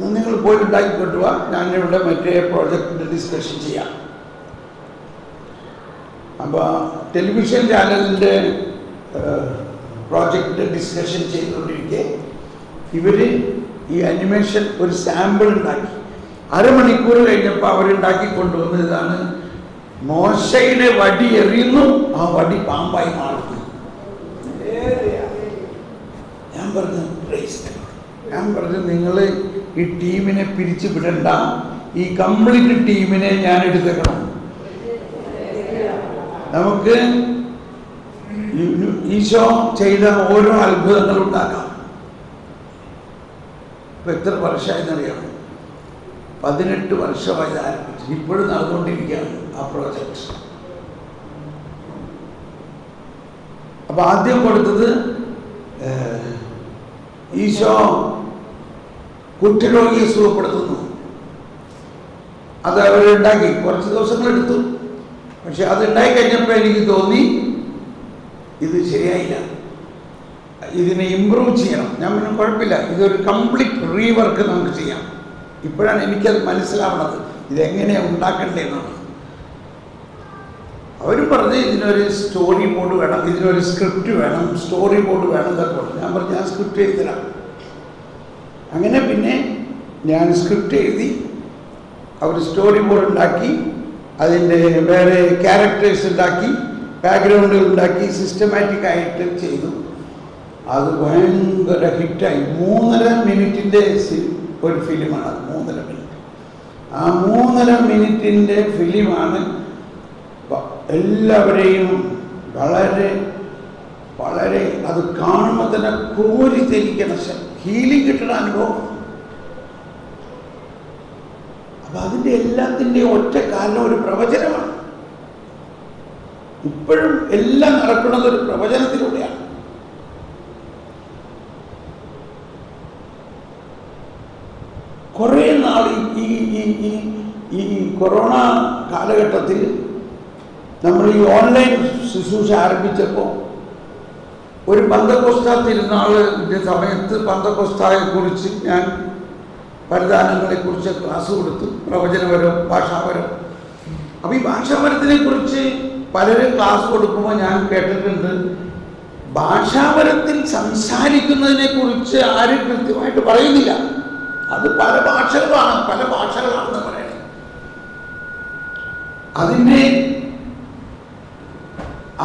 നിങ്ങൾ പോയി ഉണ്ടാക്കി കൊണ്ടുപോവാ, ഞാനിവിടെ മറ്റേ പ്രോജക്റ്റിൻ്റെ ഡിസ്കഷൻ ചെയ്യാം. അപ്പോൾ ടെലിവിഷൻ ചാനലിൻ്റെ പ്രോജക്റ്റിൻ്റെ ഡിസ്കഷൻ ചെയ്തുകൊണ്ടിരിക്കെ ഇവർ ഈ അനിമേഷൻ ഒരു സാമ്പിൾ ഉണ്ടാക്കി. അരമണിക്കൂർ കഴിഞ്ഞപ്പോൾ അവരുണ്ടാക്കി കൊണ്ടുവന്ന് ഇതാണ്, മോശയുടെ വടി എറിയുന്നു, ആ വടി പാമ്പായി മാറുന്നു. ഞാൻ പറഞ്ഞു നിങ്ങൾ ഈ ടീമിനെ പിരിച്ചു വിടണ്ട, ഈ കംപ്ലീറ്റ് ടീമിനെ ഞാൻ എടുത്തേക്കണം. നമുക്ക് ഈശോ ചെയ്ത ഓരോ അത്ഭുതങ്ങളും ഉണ്ടാക്കാം. ഇപ്പം എത്ര വർഷമായെന്നറിയാം? 18 വർഷമായി ആരംഭിച്ചു, ഇപ്പോഴും നടന്നുകൊണ്ടിരിക്കുകയാണ് ആ പ്രോജക്റ്റ്. അപ്പം ആദ്യം കൊടുത്തത് ഈശോ കുഷ്ഠരോഗിയെ സുഖപ്പെടുത്തുന്നു. അത് അവരുണ്ടാക്കി, കുറച്ച് ദിവസങ്ങളെടുത്തു. പക്ഷെ അത് ഉണ്ടായി കഴിഞ്ഞപ്പോൾ എനിക്ക് തോന്നി ഇത് ശരിയായില്ല, ഇതിനെ ഇമ്പ്രൂവ് ചെയ്യണം. ഞാൻ പിന്നെ കുഴപ്പമില്ല, ഇതൊരു കംപ്ലീറ്റ് റീവർക്ക് നമുക്ക് ചെയ്യാം. ഇപ്പോഴാണ് എനിക്കത് മനസ്സിലാവുന്നത് ഇതെങ്ങനെയാണ് ഉണ്ടാക്കേണ്ടതെന്നാണ്. അവർ പറഞ്ഞ് ഇതിനൊരു സ്റ്റോറി ബോർഡ് വേണം, ഇതിനൊരു സ്ക്രിപ്റ്റ് വേണം, സ്റ്റോറി ബോർഡ് വേണം എന്നൊക്കെ പറഞ്ഞു. ഞാൻ പറഞ്ഞു ഞാൻ സ്ക്രിപ്റ്റ് എഴുതണം. അങ്ങനെ പിന്നെ ഞാൻ സ്ക്രിപ്റ്റ് എഴുതി, അവർ സ്റ്റോറി ബോർഡ് ഉണ്ടാക്കി, അതിൻ്റെ വേറെ ക്യാരക്ടേഴ്സ് ഉണ്ടാക്കി, ബാക്ക്ഗ്രൗണ്ടുകൾ ഉണ്ടാക്കി, സിസ്റ്റമാറ്റിക് ആയിട്ട് ചെയ്തു. അത് ഭയങ്കര ഹിറ്റായി. 3.5 മിനിറ്റിൻ്റെ ഒരു ഫിലിമാണ് അത്. 3.5 മിനിറ്റ്. ആ 3.5 മിനിറ്റിൻ്റെ ഫിലിമാണ് എല്ലാവരെയും വളരെ വളരെ അത് കാണുമ്പോൾ തന്നെ കോരിത്തെരിക്കണ ഹീലിംഗ് കിട്ടുന്ന അനുഭവം. അപ്പം അതിൻ്റെ എല്ലാത്തിൻ്റെയും ഒറ്റ കാരണം ഒരു പ്രവചനമാണ്. ഇപ്പോഴും എല്ലാം നടക്കുന്നത് ഒരു പ്രവചനത്തിലൂടെയാണ്. കുറേ നാൾ ഈ കൊറോണ കാലഘട്ടത്തിൽ നമ്മൾ ഈ ഓൺലൈൻ ശുശ്രൂഷ ആരംഭിച്ചപ്പോൾ ഒരു പന്തക്കോസ്ത തിരുനാളിൻ്റെ സമയത്ത് പന്തക്കോസ്തയെക്കുറിച്ച് ഞാൻ പരിധാനങ്ങളെക്കുറിച്ച് ക്ലാസ് കൊടുത്തു, പ്രവചനപരം, ഭാഷാപരം. അപ്പോൾ ഈ ഭാഷാപരത്തിനെ കുറിച്ച് പലരും ക്ലാസ് കൊടുക്കുമ്പോൾ ഞാൻ കേട്ടിട്ടുണ്ട്, ഭാഷാപരത്തിൽ സംസാരിക്കുന്നതിനെ കുറിച്ച് ആരും കൃത്യമായിട്ട് പറയുന്നില്ല. അത് പല ഭാഷകളാണെന്ന് പറയുന്നത്.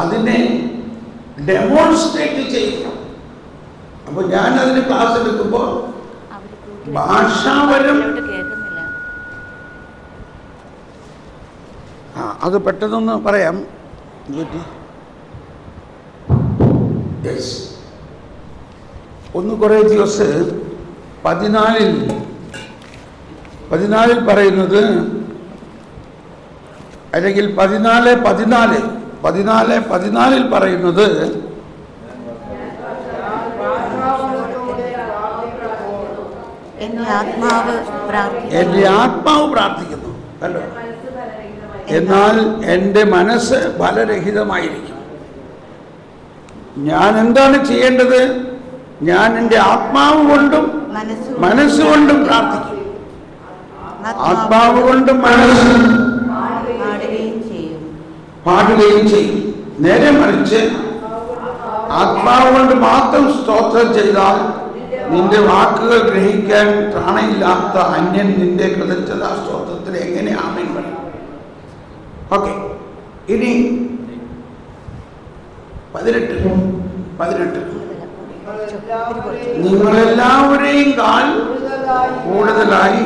അതിനെ ഡെമോൺസ്ട്രേറ്റ് ചെയ്യും. അപ്പോൾ ഞാൻ അതിന് ക്ലാസ് എടുക്കുമ്പോൾ ഭാഷാപരം അത് പെട്ടെന്നൊന്ന് പറയാം. 1 കൊറിന്ത്യസ് 14 പറയുന്നത്, അല്ലെങ്കിൽ 14 പറയുന്നത്, എൻ്റെ ആത്മാവ് പ്രാർത്ഥിക്കുന്നു കണ്ടോ, എന്നാൽ എൻ്റെ മനസ്സ് ഫലരഹിതമായിരിക്കും. ഞാൻ എന്താണ് ചെയ്യേണ്ടത്? ഞാൻ എൻ്റെ ആത്മാവ് കൊണ്ടും മനസ്സുകൊണ്ടും പ്രാർത്ഥിക്കും. ആത്മാവ് കൊണ്ടും മനസ്സും പാടുകയും ചെയ്യും. നേരെ മറിച്ച് ആത്മാവ് കൊണ്ട് മാത്രം സ്തോത്രം ചെയ്താൽ നിന്റെ വാക്കുകൾ ഗ്രഹിക്കാൻ ത്രാണയില്ലാത്ത അന്യൻ നിന്റെ കൃതജ്ഞതാ സ്തോത്രത്തിൽ എങ്ങനെ ആമേൻ പറയും? ഓക്കെ, ഇനി 18 നിങ്ങളെല്ലാവരെയും കൂടുതലായി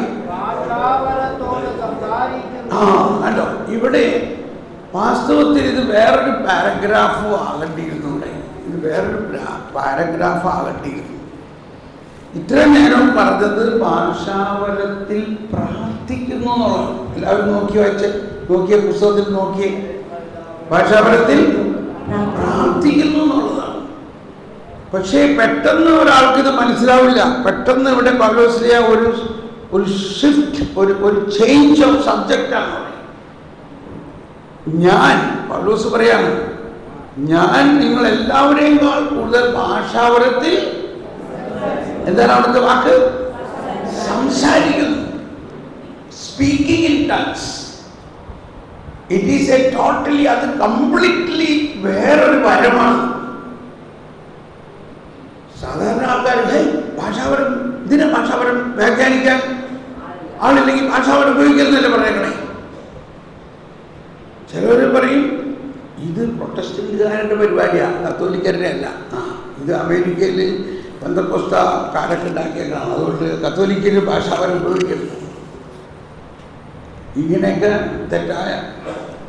അല്ലോ. ഇവിടെ വാസ്തവത്തിൽ ഇത് വേറൊരു പാരഗ്രാഫ് ആകേണ്ടിയിരുന്നുണ്ട്. ഇത് വേറൊരു പാരഗ്രാഫ് ആകേണ്ടിയിരുന്നു. ഇത്ര നേരം പറഞ്ഞത് ഭാഷാപരത്തിൽ പ്രാർത്ഥിക്കുന്നു എന്നുള്ളത്. എല്ലാവരും നോക്കിയ പുസ്തകത്തിൽ നോക്കിയേ, ഭാഷാപരത്തിൽ പ്രാർത്ഥിക്കുന്നു എന്നുള്ളതാണ്. പക്ഷേ പെട്ടെന്ന് ഒരാൾക്കിത് മനസ്സിലാവില്ല. പെട്ടെന്ന് ഇവിടെ പൗലോസ്ലീഹ ഒരു ഷിഫ്റ്റ്, ഒരു ചേഞ്ച് ഓഫ് സബ്ജക്റ്റാണ്. പൗലോസ് പറയാണ്, ഞാൻ നിങ്ങളെല്ലാവരെയും കൂടുതൽ ഭാഷാപരത്തിൽ, എന്താണ് അവിടുത്തെ വാക്ക്? സംസാരിക്കുന്നു. Speaking in tongues. It is A totally, അത് കംപ്ലീറ്റ്ലി വേറൊരു വരമാണ്. സാധാരണ ആൾക്കാർ ഭാഷാപരം, ഇതിനെ ഭാഷാപരം വ്യാഖ്യാനിക്കാൻ ആളില്ലെങ്കിൽ ഭാഷാപരം ഉപയോഗിക്കുന്നതല്ലേ പറഞ്ഞേക്കണേ. ചിലവർ പറയും ഇത് പ്രൊട്ടസ്റ്റന്റുകാരുടെ പരിപാടിയാണ്, കത്തോലിക്കരുടെ അല്ല. ഇത് അമേരിക്കയിൽ പെന്തക്കോസ്ത കാലൊക്കെ ഉണ്ടാക്കിയേക്കാണ്, അതുകൊണ്ട് കത്തോലിക്കര് ഭാഷാപരം ഉപയോഗിക്കരുത്. ഇങ്ങനെയൊക്കെ തെറ്റായ.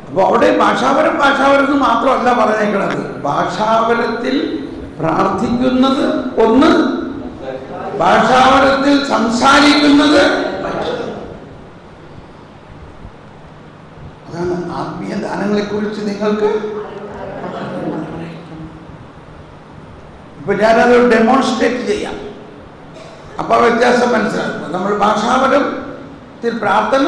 അപ്പോൾ അവിടെ ഭാഷാപരത്തിൽ മാത്രമല്ല പറഞ്ഞേക്കണത്. ഭാഷാപരത്തിൽ പ്രാർത്ഥിക്കുന്നത് ഒന്ന്, ഭാഷാപരത്തിൽ സംസാരിക്കുന്നത് മറ്റൊന്ന്. അതാണ് ആത്മീയ ദാനങ്ങളെക്കുറിച്ച് നിങ്ങൾക്ക്. ഇപ്പൊ ഞാനത് ഡെമോൺസ്ട്രേറ്റ് ചെയ്യാം. അപ്പൊ വ്യത്യാസം മനസ്സിലാക്കും. നമ്മൾ ഭാഷാപരത്തിൽ പ്രാർത്ഥന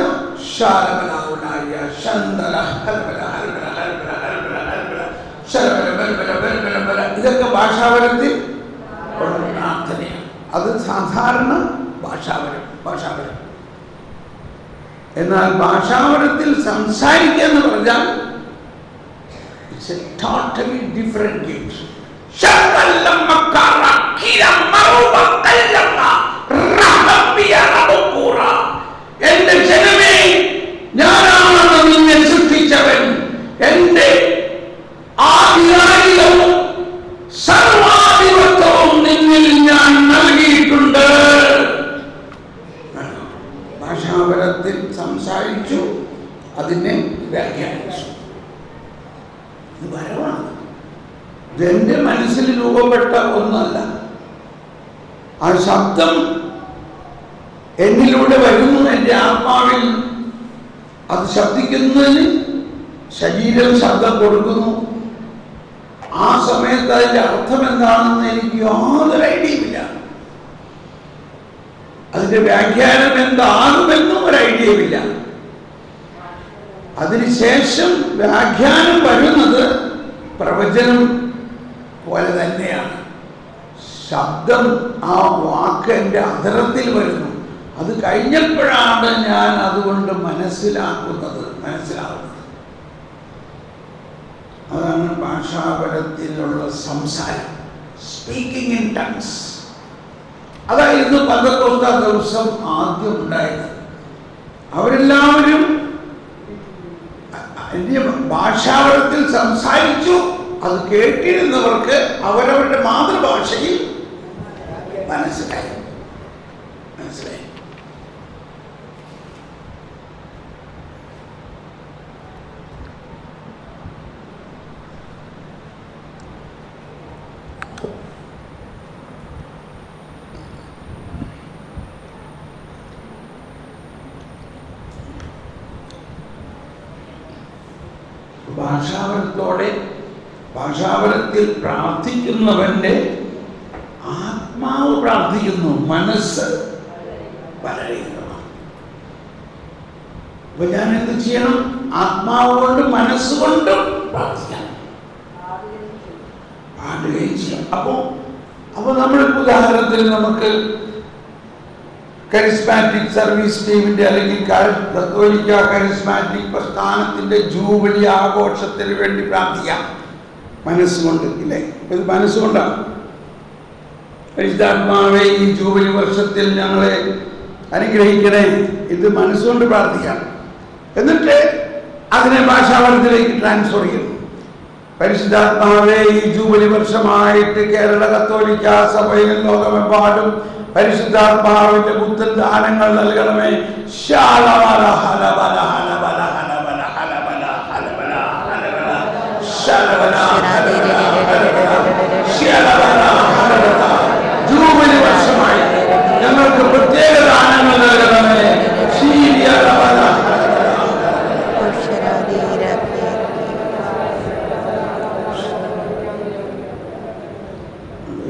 ഇതൊക്കെ ഭാഷാപരത്തിൽ പ്രാർത്ഥനയാണ്. അത് സാധാരണ ഭാഷാപരം. എന്നാൽ ഭാഷാപരത്തിൽ സംസാരിക്കുക എന്ന് പറഞ്ഞാൽ It's a totally different gift. എന്റെ ജനമേ, ഞാനാണ് നിന്നെ സൃഷ്ടിച്ചവൻ. എന്റെ ആധികാരികവും സർവാധിപത്യവും നിന്നിൽ ഞാൻ നൽകിയിട്ടുണ്ട്. ഭാഷാപരത്തിൽ സംസാരിച്ചു, അതിനെ വ്യാഖ്യാനിച്ചു. ഇത് വരവാണ്. ഇതെന്റെ മനസ്സിൽ രൂപപ്പെട്ട ഒന്നല്ല. ആ ശബ്ദം എന്നിലൂടെ വരുന്നു, എൻ്റെ ആത്മാവിൽ അത് ശബ്ദിക്കുന്നതിന് ശരീരം ശബ്ദം കൊടുക്കുന്നു. ആ സമയത്ത് അതിൻ്റെ അർത്ഥം എന്താണെന്ന് എനിക്ക് യാതൊരു ഐഡിയയില്ല. അതിൻ്റെ വ്യാഖ്യാനം എന്താകുമെന്നും ഒരു ഐഡിയയില്ല. അതിനുശേഷം വ്യാഖ്യാനം വരുന്നത് പ്രവചനം പോലെ തന്നെയാണ്. ശബ്ദം, ആ വാക്ക് എൻ്റെ അധരത്തിൽ വരുന്നു. അത് കഴിഞ്ഞപ്പോഴാണ് ഞാൻ അതുകൊണ്ട് മനസ്സിലാകുന്നത്. അതാണ് ഭാഷാപരത്തിലുള്ള സംസാരം, സ്പീക്കിംഗ് ഇൻ ടങ്സ്. അതായിരുന്നു പെന്തക്കോസ്താ ദിവസം ആദ്യം ഉണ്ടായത്. അവരെല്ലാവരും ഭാഷാപരത്തിൽ സംസാരിച്ചു. അത് കേട്ടിരുന്നവർക്ക് അവരവരുടെ മാതൃഭാഷയിൽ മനസ്സിലായി. ഭാഷാപരത്തിൽ പ്രാർത്ഥിക്കുന്നവന്റെ ആത്മാവ് പ്രാർത്ഥിക്കുന്നു, മനസ്സ് വളരെയുന്നതാണ്. അപ്പൊ ഞാൻ എന്ത് ചെയ്യണം? ആത്മാവ് കൊണ്ട് മനസ്സുകൊണ്ടും പ്രാർത്ഥിക്കണം, പാടുകയും ചെയ്യണം. അപ്പൊ നമ്മളിപ്പോൾ ഉദാഹരണത്തിന് നമുക്ക് കരിസ്മാറ്റിക് സർവീസ് ടീമിന്റെ അല്ലെങ്കിൽ കത്തോലിക്ക കരിസ്മാറ്റിക് പ്രസ്ഥാനത്തിന്റെ ജൂബിലി ആഘോഷത്തിന് വേണ്ടി പ്രാർത്ഥിക്കാം മനസ്സുകൊണ്ട്, ഇല്ലേ? ഇത് മനസ്സുകൊണ്ടാണ്. പരിശുദ്ധാത്മാവേ, ഈ ജൂബിലി വർഷത്തിൽ ഞങ്ങളെ അനുഗ്രഹിക്കണേ, ഇത് മനസ്സുകൊണ്ട് പ്രാർത്ഥിക്കാം. എന്നിട്ട് അതിനെ ഭാഷാപരത്തിലേക്ക് ട്രാൻസ്ഫർ ചെയ്യുന്നു. പരിശുദ്ധാത്മാവേ, ഈ ജൂബിലി വർഷമായിട്ട് കേരള കത്തോലിക്ക സഭയിൽ ലോകമെമ്പാടും പരിശുദ്ധാത്മാവിന്റെ പുത്തൻ ദാനങ്ങൾ നൽകണമേ. ജൂബിലി വർഷമായി ഞങ്ങൾക്ക് പ്രത്യേക ദാനങ്ങൾ നൽകണമേ.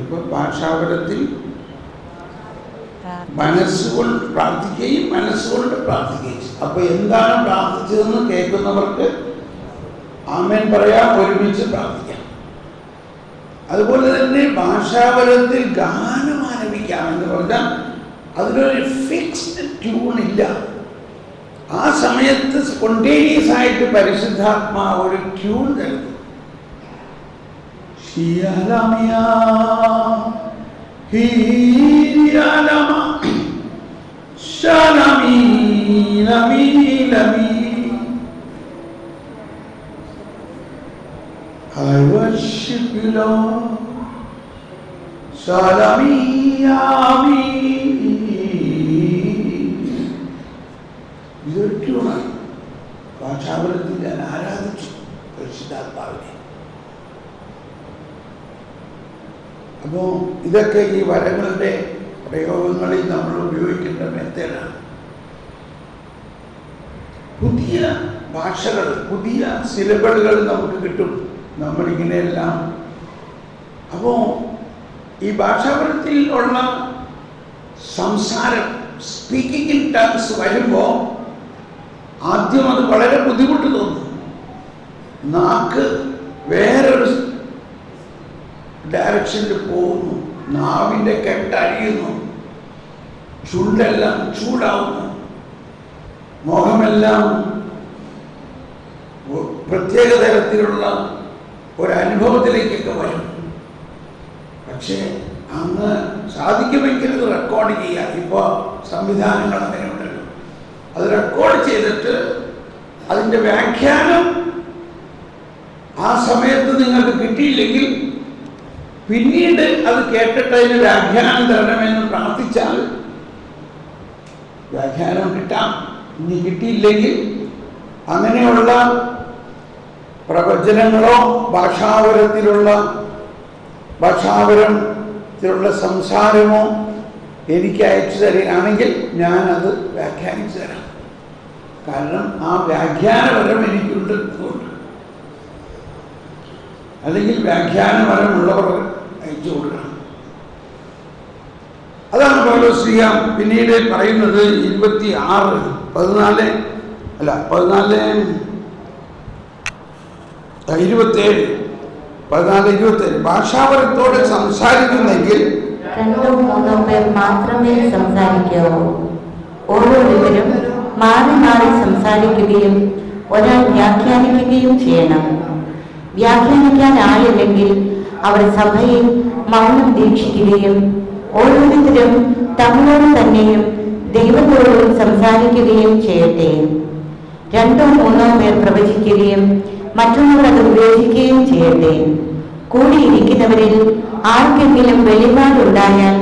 ഇപ്പൊ ഭാഷാപരത്തിൽ മനസ്സുകൊണ്ട് പ്രാർത്ഥിക്കുകയും മനസ്സുകൊണ്ട് പ്രാർത്ഥിക്കുകയും ചെയ്യും. അപ്പൊ എന്താണ് പ്രാർത്ഥിച്ചതെന്ന് കേൾക്കുന്നവർക്ക് ആമേൻ പറയാം, ഒരുമിച്ച് പ്രാർത്ഥിക്കാം. അതുപോലെ തന്നെ ഭാഷാപരത്തിൽ ഗാനം ആലപിക്കാം എന്ന് പറഞ്ഞാൽ അതിനൊരു ഫിക്സ്ഡ് ട്യൂൺ ഇല്ല. ആ സമയത്ത് സ്പോണ്ടേനിയസ് ആയിട്ട് പരിശുദ്ധാത്മാവ് ഒരു ട്യൂൺ തരുന്നു. I worship you, Lord. Shalami, Amin. ഇതൊരു ട്യൂണാണ്. ഭാഷാപരത്തിൽ ഞാൻ ആരാധിച്ചു പരിശുദ്ധാത്മാവിനെ. അപ്പോൾ ഇതൊക്കെ ഈ വരങ്ങളുടെ പ്രയോഗങ്ങളിൽ നമ്മൾ ഉപയോഗിക്കേണ്ട മെത്തേഡാണ്. പുതിയ ഭാഷകൾ, പുതിയ സിലബിളുകൾ നമുക്ക് കിട്ടും നമ്മളിങ്ങനെയെല്ലാം. അപ്പോൾ ഈ ഭാഷാപരത്തിൽ ഉള്ള സംസാരം, സ്പീക്കിംഗ് ഇൻ ടങ്സ് വരുമ്പോൾ ആദ്യം അത് വളരെ ബുദ്ധിമുട്ട് തോന്നും. നാക്ക് വേറൊരു ഡയറക്ഷനിൽ പോകുന്നു, നാവിൻ്റെ കെട്ടഴിയുന്നു, ചുണ്ടെല്ലാം ചൂടാവുന്നു, മുഖമെല്ലാം പ്രത്യേക തരത്തിലുള്ള ഒരനുഭവത്തിലേക്കൊക്കെ വരും. പക്ഷേ അങ്ങ് സാധിക്കുമെങ്കിൽ ഇത് റെക്കോർഡ് ചെയ്യാം. ഇപ്പോൾ സംവിധാനങ്ങൾ അങ്ങനെ ഉണ്ടല്ലോ. അത് റെക്കോർഡ് ചെയ്തിട്ട് അതിൻ്റെ വ്യാഖ്യാനം ആ സമയത്ത് നിങ്ങൾക്ക് കിട്ടിയില്ലെങ്കിൽ പിന്നീട് അത് കേട്ടിട്ട് അതിന് വ്യാഖ്യാനം തരണമെന്ന് പ്രാർത്ഥിച്ചാൽ വ്യാഖ്യാനം കിട്ടാം. ഇനി കിട്ടിയില്ലെങ്കിൽ അങ്ങനെയുള്ള പ്രവചനങ്ങളോ ഭാഷാപരത്തിലുള്ള സംസാരമോ എനിക്ക് അയച്ചു തരികയാണെങ്കിൽ ഞാനത് വ്യാഖ്യാനിച്ചു തരാം. കാരണം ആ വ്യാഖ്യാനപരം എനിക്കുണ്ട്. അല്ലെങ്കിൽ വ്യാഖ്യാനപരമുള്ളവർ അയച്ചു കൊടുക്കണം. അതാണ് പൗലോസ് പിന്നീട് പറയുന്നത് 27 ഭാഷാപരത്തോടെ സംസാരിക്കുന്നെങ്കിൽ 2-3 പേർ മാത്രമേ സംസാരിക്കാവൂ. ഓരോരുത്തരും മാറി മാറി സംസാരിക്കുകയും ഒരാൾ വ്യാഖ്യാനിക്കുകയും ചെയ്യണം. വ്യാഖ്യാനിക്കാൻ ആളില്ലെങ്കിൽ അവർ സഭയിൽ മൗനം ദീക്ഷിക്കുകയും ഓരോരുത്തരും തങ്ങളോട് തന്നെയും ദൈവത്തോടും സംസാരിക്കുകയും ചെയ്യട്ടെ. 2-3 പേർ പ്രവചിക്കുകയും മറ്റുള്ളവർ അത് ഉപയോഗിക്കുകയും ചെയ്യട്ടെ. കൂടിയിരിക്കുന്നവരിൽ ആർക്കെങ്കിലും വെളിപാടുണ്ടായാൽ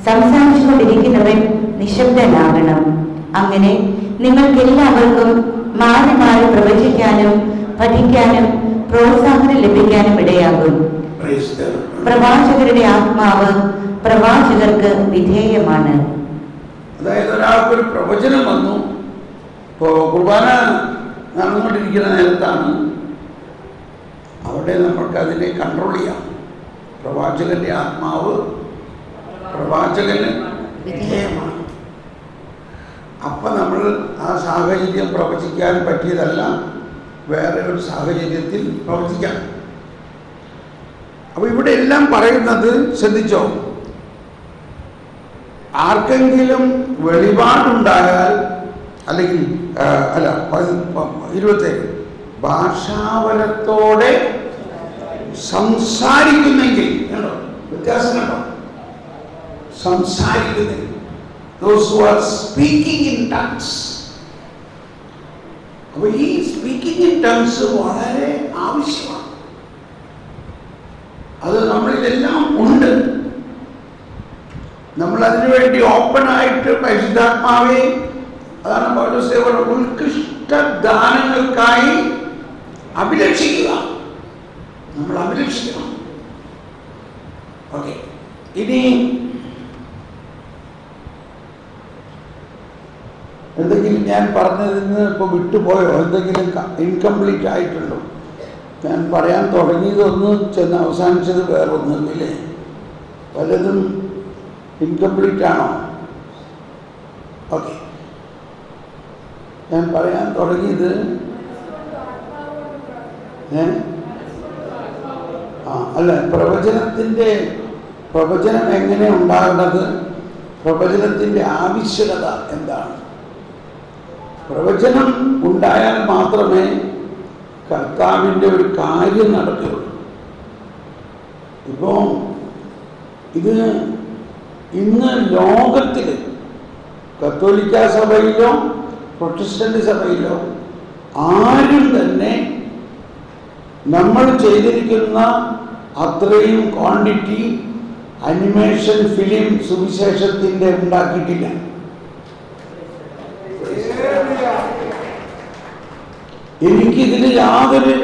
സംസാരിച്ചുകൊണ്ടിരിക്കുന്നവൻ നിശബ്ദനാകണം. അങ്ങനെ നിങ്ങൾക്കെല്ലാവർക്കും മാറി മാറി പ്രവചിക്കാനും പഠിക്കാനും പ്രോത്സാഹനം ലഭിക്കാനും ഇടയാകും. പ്രവാചകരുടെ ആത്മാവ് പ്രവാചകർക്ക് വിധേയമാണ്. അതായത് ഒരാൾക്കൊരു പ്രവചനം വന്നു. ഇപ്പോൾ കുർബാന നടന്നുകൊണ്ടിരിക്കുന്ന നേരത്താണ് അവിടെ നമുക്ക് അതിനെ കൺട്രോൾ ചെയ്യാം. പ്രവാചകന്റെ ആത്മാവ് പ്രവാചകന് വിധേയമാണ്. അപ്പം നമ്മൾ ആ സാഹചര്യം പ്രവചിക്കാൻ പറ്റിയതല്ല, വേറെ ഒരു സാഹചര്യത്തിൽ പ്രവചിക്കാം. അപ്പോൾ ഇവിടെ എല്ലാം പറയുന്നത് ശ്രദ്ധിച്ചോ, ആർക്കെങ്കിലും വെളിപാടുണ്ടായാൽ അല്ലെങ്കിൽ 27 ഭാഷാപരത്തോടെ സംസാരിക്കുന്നെങ്കിൽ, കണ്ടോ വ്യത്യാസം കണ്ടോ, സംസാരിക്കുന്നെങ്കിൽ those who are speaking in tongues. അപ്പോൾ ഈ സ്പീക്കിംഗ് ഇൻ ടങ്സ് വളരെ ആവശ്യമാണ്. അത് നമ്മളിലെല്ലാം ഉണ്ട്. നമ്മൾ അതിനുവേണ്ടി ഓപ്പണായിട്ട് പരിശുദ്ധാത്മാവെ, അതാണ് പൗലോസ് ഉത്കൃഷ്ട ദാനങ്ങൾക്കായി അഭിലഷിക്കുക. നമ്മൾ അഭിലഷിക്കണം. ഓക്കെ, ഇനി എന്തെങ്കിലും ഞാൻ പറഞ്ഞതിൽ നിന്ന് ഇപ്പോൾ വിട്ടുപോയോ? എന്തെങ്കിലും ഇൻകംപ്ലീറ്റ് ആയിട്ടുണ്ടോ? ഞാൻ പറയാൻ തുടങ്ങിയതൊന്ന് ചെന്ന് അവസാനിച്ചത് വേറൊന്നും ഇല്ലേ? വല്ലതും ഇൻകംപ്ലീറ്റ് ആണോ? ഓക്കെ, ഞാൻ പറയാൻ തുടങ്ങിയത് പ്രവചനം എങ്ങനെ ഉണ്ടാകുന്നത്, പ്രവചനത്തിൻ്റെ ആവശ്യകത എന്താണ്? പ്രവചനം ഉണ്ടായാൽ മാത്രമേ കർത്താവിൻ്റെ ഒരു കാര്യം നടക്കുകയുള്ളൂ. ഇപ്പോൾ ഇത് ഇന്ന് ലോകത്തിൽ കത്തോലിക്ക സഭയിലോ പ്രൊട്ടസ്റ്റന്റ് സഭയിലോ ആരും തന്നെ നമ്മൾ ചെയ്തിരിക്കുന്ന അത്രയും ക്വാണ്ടിറ്റി അനിമേഷൻ ഫിലിം സുവിശേഷത്തിൻ്റെ ഉണ്ടാക്കിയിട്ടില്ല. എനിക്കിതിൽ യാതൊരു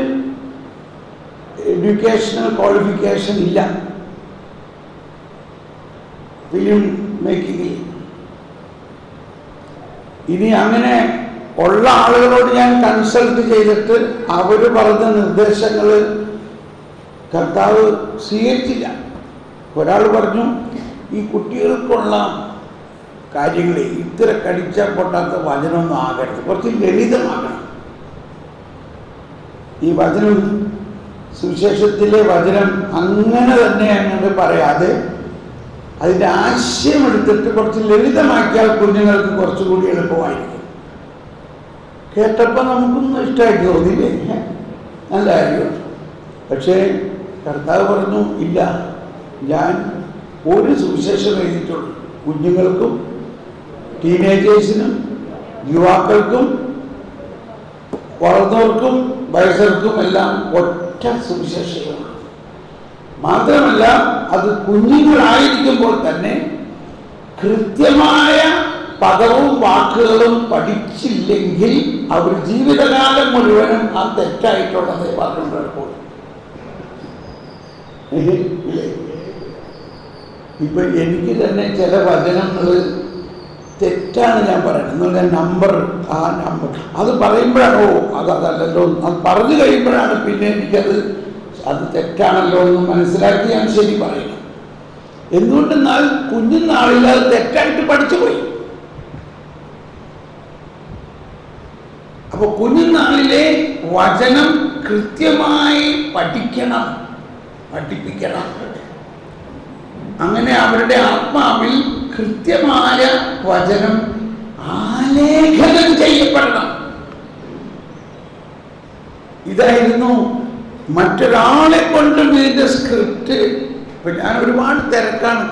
എഡ്യൂക്കേഷണൽ ക്വാളിഫിക്കേഷൻ ഇല്ല ഫിലിം മേക്കിങ്ങിൽ. ഇനി അങ്ങനെ ഉള്ള ആളുകളോട് ഞാൻ കൺസൾട്ട് ചെയ്തിട്ട് അവർ പറഞ്ഞ നിർദ്ദേശങ്ങൾ കർത്താവ് സ്വീകരിച്ചില്ല. ഒരാൾ പറഞ്ഞു, ഈ കുട്ടികൾക്കുള്ള കാര്യങ്ങളെ ഇത്ര കടിച്ചാൽ പൊട്ടാത്ത വചനമൊന്നും ആകരുത്, കുറച്ച് ലളിതമാകണം. ഈ വചനം, സുവിശേഷത്തിലെ വചനം അങ്ങനെ തന്നെ അങ്ങോട്ട് പറയാതെ അതിൻ്റെ ആശയമെടുത്തിട്ട് കുറച്ച് ലളിതമാക്കിയാൽ കുഞ്ഞുങ്ങൾക്ക് കുറച്ചുകൂടി എളുപ്പമായിരിക്കും. കേട്ടപ്പോൾ നമുക്കൊന്നും ഇഷ്ടമായിട്ട് തോന്നില്ലേ? നല്ല കാര്യം. പക്ഷേ കർത്താവ് പറഞ്ഞു, ഇല്ല, ഞാൻ ഒരു സുവിശേഷം എഴുതിയിട്ടുള്ളൂ. കുഞ്ഞുങ്ങൾക്കും ടീനേജേഴ്സിനും യുവാക്കൾക്കും വളർന്നവർക്കും വയസ്സർക്കും എല്ലാം ഒറ്റ സുവിശേഷമാണ്. മാത്രമല്ല അത് കുഞ്ഞുങ്ങളായിരിക്കുമ്പോൾ തന്നെ കൃത്യമായ പദവും വാക്കുകളും പഠിച്ചില്ലെങ്കിൽ അവർ ജീവിതകാലം മുഴുവനും ആ തെറ്റായിട്ടുള്ളത് പറഞ്ഞുകൊണ്ടിരിക്കും. ഇപ്പൊ എനിക്ക് തന്നെ ചില വചനങ്ങൾ തെറ്റാണ് ഞാൻ പറയുന്നത്. എന്നുള്ള നമ്പർ അത് പറയുമ്പോഴാണ് അതല്ലല്ലോ, അത് പറഞ്ഞു കഴിയുമ്പോഴാണ് പിന്നെ എനിക്കത് തെറ്റാണല്ലോ എന്ന് മനസ്സിലാക്കി ഞാൻ ശരി പറയണം. എന്തുകൊണ്ടെന്നാൽ കുഞ്ഞുനാളിൽ അത് തെറ്റായിട്ട് പഠിച്ചു പോയി. അപ്പൊ കുഞ്ഞുനാളിലെ വചനം കൃത്യമായി പഠിപ്പിക്കണം. അങ്ങനെ അവരുടെ ആത്മാവിൽ കൃത്യമായ വചനം ആലേഖനം ചെയ്യപ്പെടണം. ഇതായിരുന്നു മറ്റൊരാളെ കൊണ്ടും ഇതിൻ്റെ സ്ക്രിപ്റ്റ്. ഇപ്പം ഞാൻ ഒരുപാട് തിരക്കാണ്.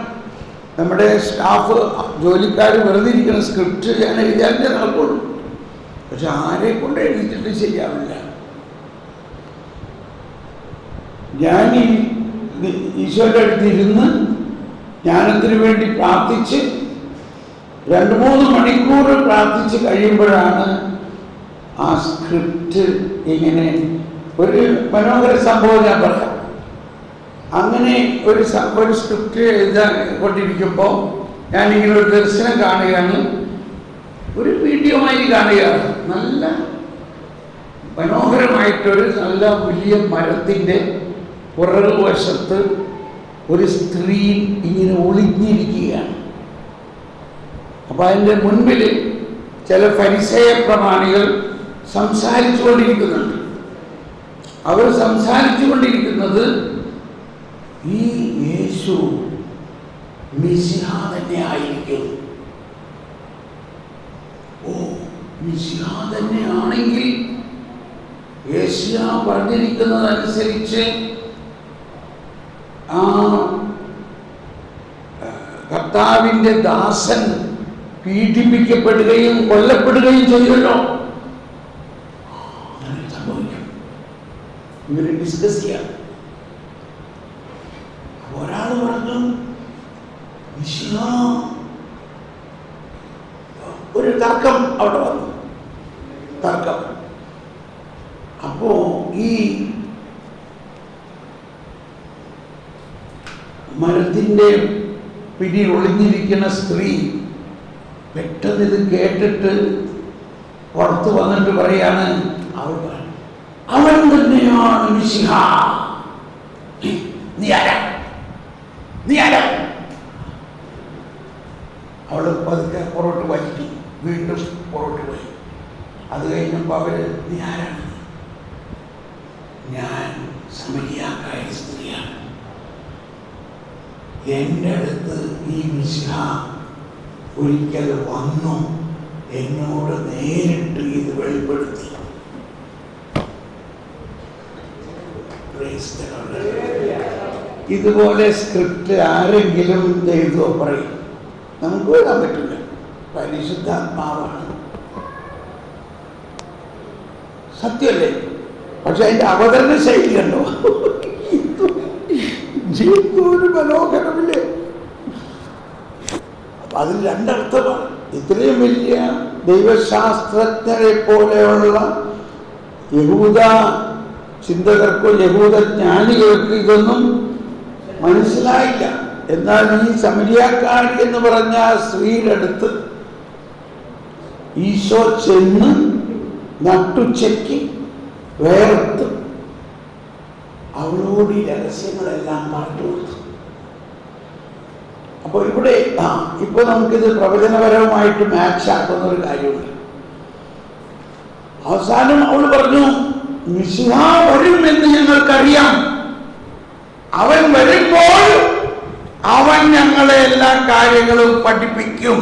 നമ്മുടെ സ്റ്റാഫ് ജോലിക്കാർ വെറുതെ ഇരിക്കുന്ന സ്ക്രിപ്റ്റ് ഞാൻ എഴുതിയാലേ നടക്കുള്ളൂ. പക്ഷെ ആരെ കൊണ്ട് എഴുതിച്ചിട്ട് ചെയ്യാറില്ല. ഞാൻ ഈശോയുടെ അടുത്തിരുന്ന് ജ്ഞാനത്തിന് വേണ്ടി പ്രാർത്ഥിച്ച് 2-3 മണിക്കൂർ പ്രാർത്ഥിച്ച് കഴിയുമ്പോഴാണ് ആ സ്ക്രിപ്റ്റ് ഇങ്ങനെ ഒരു മനോഹര സംഭവം ഞാൻ പറയാം. അങ്ങനെ ഒരു സ്ക്രിപ്റ്റ് എഴുതാൻ കൊണ്ടിരിക്കുമ്പോൾ ഞാനിങ്ങനെ ഒരു ദർശനം കാണുകയാണ്. ഒരു വീഡിയോ ആയി കാണുകയാണ്. നല്ല മനോഹരമായിട്ടൊരു നല്ല വലിയ മരത്തിൻ്റെ പുറകുവശത്ത് ഒരു സ്ത്രീ ഇങ്ങനെ ഒളിഞ്ഞിരിക്കുകയാണ്. അപ്പം അതിൻ്റെ മുൻപിൽ ചില ഫരിസേയ പ്രമാണികൾ സംസാരിച്ചു കൊണ്ടിരിക്കുന്നുണ്ട്. അവർ സംസാരിച്ചു കൊണ്ടിരിക്കുന്നത് ഈ യേശു മിശിഹ തന്നെ ആയിരിക്കും. ഓ, മിശിഹ തന്നെ ആണെങ്കിൽ യേശയ്യ പറഞ്ഞിരിക്കുന്നതനുസരിച്ച് ആ കർത്താവിൻ്റെ ദാസൻ പീഡിപ്പിക്കപ്പെടുകയും കൊല്ലപ്പെടുകയും ചെയ്യുമല്ലോ. അങ്ങനെ സംഭവിക്കും. ഇവര് ഡിസ്കസ് ചെയ്യാം. ഒരാൾ പറഞ്ഞു, ഒരു തർക്കം അവിടെ വന്നു. തർക്കം. അപ്പോ ഈ മരത്തിൻ്റെ പിന്നിൽ ഒളിഞ്ഞിരിക്കുന്ന സ്ത്രീ പെട്ടെന്ന് ഇത് കേട്ടിട്ട് പുറത്ത് വന്നിട്ട് പറയാണ്, അവൻ തന്നെയാണ് മിശിഹ. നീ ആരാ? അവള് പതുക്കെ പുറോട്ട് വലിച്ചു, വീണ്ടും പുറോട്ട് പോയി. അത് കഴിഞ്ഞപ്പോൾ അവര്, നീ ആരാണ്? ഞാൻ സമരിയാക്കായ സ്ത്രീയാണ്. എൻ്റെ അടുത്ത് ഈ മിശിഹ ഒരിക്കൽ വന്നു, എന്നോട് നേരിട്ട് ഇത് വെളിപ്പെടുത്തി. ഇതുപോലെ സ്ക്രിപ്റ്റ് ആരെങ്കിലും എഴുതുകയോ പറയും, നമുക്ക് എഴുതാൻ പറ്റില്ല. പരിശുദ്ധാത്മാവാണ്, സത്യമല്ലേ? പക്ഷെ അതിൻ്റെ അവതരണ ശൈലി കണ്ടോ, ഒരു മനോഹരമില്ലേ? അപ്പൊ അതിൽ രണ്ടർത്ഥമാണ്. ഇത്രയും വലിയ ദൈവശാസ്ത്രജ്ഞരെ പോലെയുള്ള യഹൂദ ചിന്തകർക്കോ യഹൂദ ജ്ഞാനികൾക്ക് ഇതൊന്നും മനസ്സിലായില്ല. എന്നാൽ ഈ സമരിയാക്കാരി എന്ന് പറഞ്ഞ സ്ത്രീയുടെ അടുത്ത് ഈശോ ചെന്ന് നട്ടുച്ചയ്ക്ക് വേർത്ത് അവളോട് ഈ രഹസ്യങ്ങളെല്ലാം പറഞ്ഞു കൊടുത്തു. അപ്പോൾ ഇവിടെ ഇപ്പൊ നമുക്കിത് പ്രവചനപരമായിട്ട് മാച്ച് ആക്കുന്ന ഒരു കാര്യമുണ്ട്. അവസാനം അവൾ പറഞ്ഞു, മിശിഹ വരും എന്ന് ഞങ്ങൾക്കറിയാം. അവൻ വരുമ്പോൾ അവൻ ഞങ്ങളെ എല്ലാ കാര്യങ്ങളും പഠിപ്പിക്കും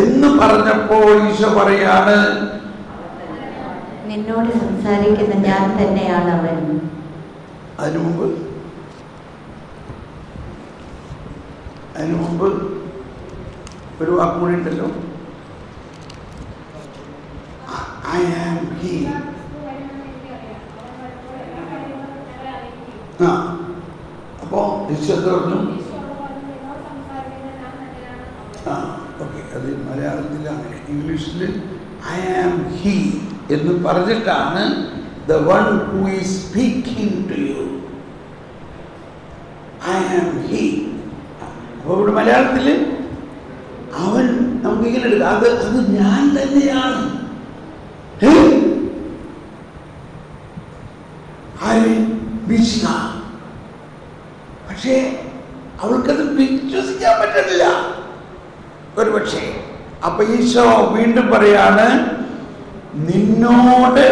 എന്ന് പറഞ്ഞപ്പോൾ ഈശോ പറയാണ്, നിന്നോട് സംസാരിക്കുന്ന ഞാൻ തന്നെയാണ് അവൻ. അതിനു മുമ്പ് ഒരു വാക്കുകൂടി ഉണ്ടല്ലോ, ഐ ആം ഹി. അപ്പോ ഈശോ പറഞ്ഞു, ഓക്കെ, അത് മലയാളത്തിൽ അങ്ങനെ, ഇംഗ്ലീഷിൽ ഐ ആം ഹി എന്ന് പറഞ്ഞിട്ടാണ് the one who is speaking to you. I am he. അപ്പോൾ ഇവിടെ മലയാളത്തിൽ അവൻ നമുക്ക് ഇങ്ങനെ എടുക്കാം, അത് ഞാൻ തന്നെയാണ്. പക്ഷേ അവൾക്കത് വിശ്വസിക്കാൻ പറ്റുന്നില്ല ഒരു പക്ഷേ. അപ്പൊ ഈശോ വീണ്ടും പറയാണ്, നിന്നോട്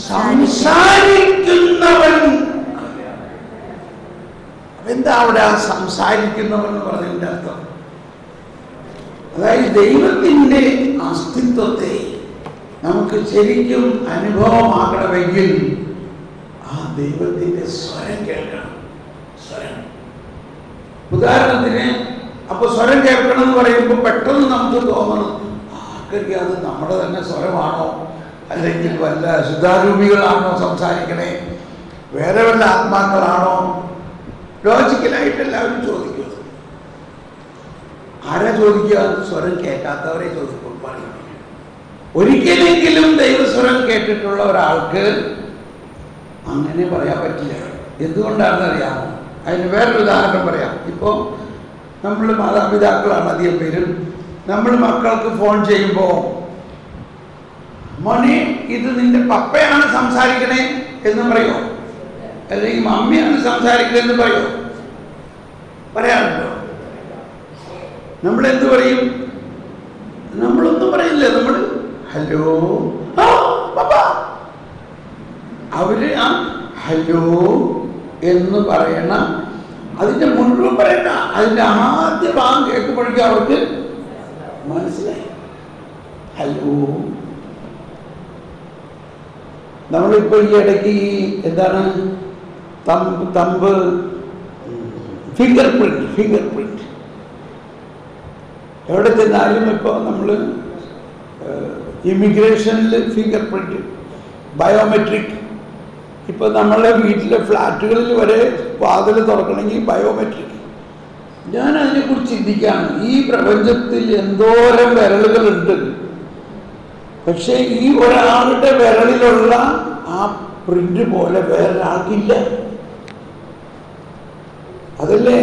സംസാരിക്കുന്നവൻ. എന്താ അവിടെ ആ സംസാരിക്കുന്നവൻ എന്ന് പറഞ്ഞതിന്റെ അർത്ഥം? അതായത് ദൈവത്തിൻ്റെ അസ്തിത്വത്തെ നമുക്ക് ശരിക്കും അനുഭവമാക്കണമെങ്കിൽ ആ ദൈവത്തിൻ്റെ സ്വരം കേൾക്കണം. സ്വരം, ഉദാഹരണത്തിന് അപ്പൊ സ്വരം കേൾക്കണം എന്ന് പറയുമ്പോൾ പെട്ടെന്ന് നമുക്ക് തോന്നണം, ആർക്കറിയാം അത് നമ്മുടെ തന്നെ സ്വരമാണോ, അല്ലെങ്കിൽ വല്ല ശുദ്ധാരൂപികളാണോ സംസാരിക്കണേ, വേറെ വല്ല ആത്മാക്കളാണോ? ലോജിക്കലായിട്ട് എല്ലാവരും ചോദിക്കും. ആരാ ചോദിക്കുക? സ്വരം കേൾക്കാത്തവരെ ചോദിക്കും. പറയും, ഒരിക്കലെങ്കിലും ദൈവസ്വരം കേട്ടിട്ടുള്ള ഒരാൾക്ക് അങ്ങനെ പറയാൻ പറ്റില്ല. എന്തുകൊണ്ടാണെന്ന് അറിയാമോ? അതിന് വേറൊരു ഉദാഹരണം പറയാം. ഇപ്പോൾ നമ്മൾ മാതാപിതാക്കളാണ് അധികം പേരും. നമ്മൾ മക്കൾക്ക് ഫോൺ ചെയ്യുമ്പോൾ, മോനെ ഇത് നിന്റെ പപ്പയാണ് സംസാരിക്കണേ എന്ന് പറയോ, അല്ലെങ്കിൽ മമ്മിയാണ് സംസാരിക്കണേ എന്ന് പറയോ? പറയാറുണ്ടോ? നമ്മളെന്ത് പറയും? നമ്മളൊന്നും പറയില്ല. നമ്മൾ ഹലോ പപ്പ. അവര് ആ ഹലോ എന്ന് പറയണ, അതിന്റെ മുഴുവൻ പറയണ്ട, അതിന്റെ ആദ്യ ഭാഗം കേൾക്കുമ്പോഴേക്കും അവർക്ക് മനസ്സിലായി ഹലോ. നമ്മളിപ്പോ ഈ ഇടയ്ക്ക് എന്താണ് തമ്പ് ഫിംഗർ പ്രിന്റ് എവിടെ ചെന്നാലും ഇപ്പോൾ നമ്മൾ ഇമിഗ്രേഷനിൽ ഫിംഗർ പ്രിന്റ്, ബയോമെട്രിക്. ഇപ്പോൾ നമ്മളെ വീട്ടിലെ ഫ്ലാറ്റുകളിൽ വരെ വാതിൽ തുറക്കണമെങ്കിൽ ബയോമെട്രിക്. ഞാൻ അതിനെക്കുറിച്ച് ചിന്തിക്കുകയാണ്. ഈ പ്രപഞ്ചത്തിൽ എന്തോരം വിരലുകളുണ്ട്, പക്ഷേ ഈ ഒരാളുടെ വിരലിലുള്ള ആ പ്രിന്റ് പോലെ വേറൊരാൾക്കില്ല. അതല്ലേ?